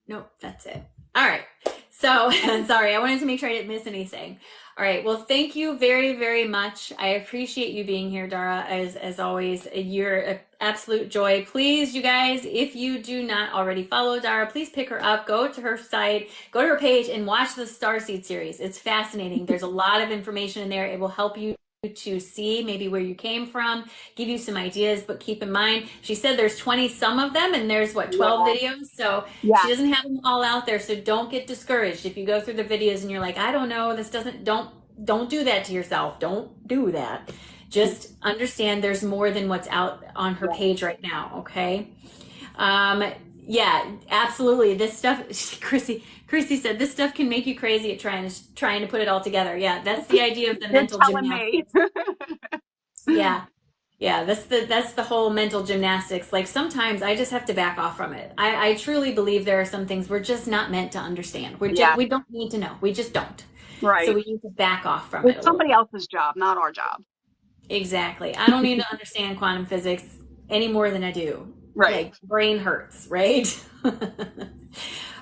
Speaker 1: Nope, that's it. All right. So sorry, I wanted to make sure I didn't miss anything. All right. Well, thank you very, very much. I appreciate you being here, Dara, as always. You're an absolute joy. Please, you guys, if you do not already follow Dara, please pick her up, go to her site, go to her page, and watch the Starseed series. It's fascinating. There's a lot of information in there. It will help you to see maybe where you came from, give you some ideas, but keep in mind, she said there's 20 some of them, and there's what, 12 videos, so she doesn't have them all out there. So don't get discouraged if you go through the videos and you're like, I don't know, this doesn't, don't do that to yourself. Don't do that. Just understand there's more than what's out on her page right now. Okay. Yeah, absolutely. This stuff, Chrissy said, this stuff can make you crazy at trying to put it all together. Yeah, that's the idea of the mental gymnastics. Yeah. Yeah, that's the whole mental gymnastics. Like sometimes I just have to back off from it. I truly believe there are some things we're just not meant to understand. We don't need to know. We just don't.
Speaker 2: Right.
Speaker 1: So we need to back off from it.
Speaker 2: It's somebody else's job, not our job.
Speaker 1: Exactly. I don't need to understand quantum physics any more than I do.
Speaker 2: Right.
Speaker 1: Like, brain hurts, right?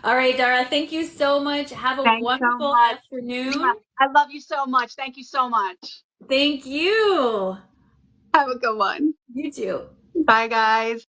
Speaker 1: All right, Dara, thank you so much. Have a wonderful afternoon.
Speaker 2: Yeah, I love you so much. Thank you so much.
Speaker 1: Thank you.
Speaker 2: Have a good one.
Speaker 1: You too.
Speaker 2: Bye, guys.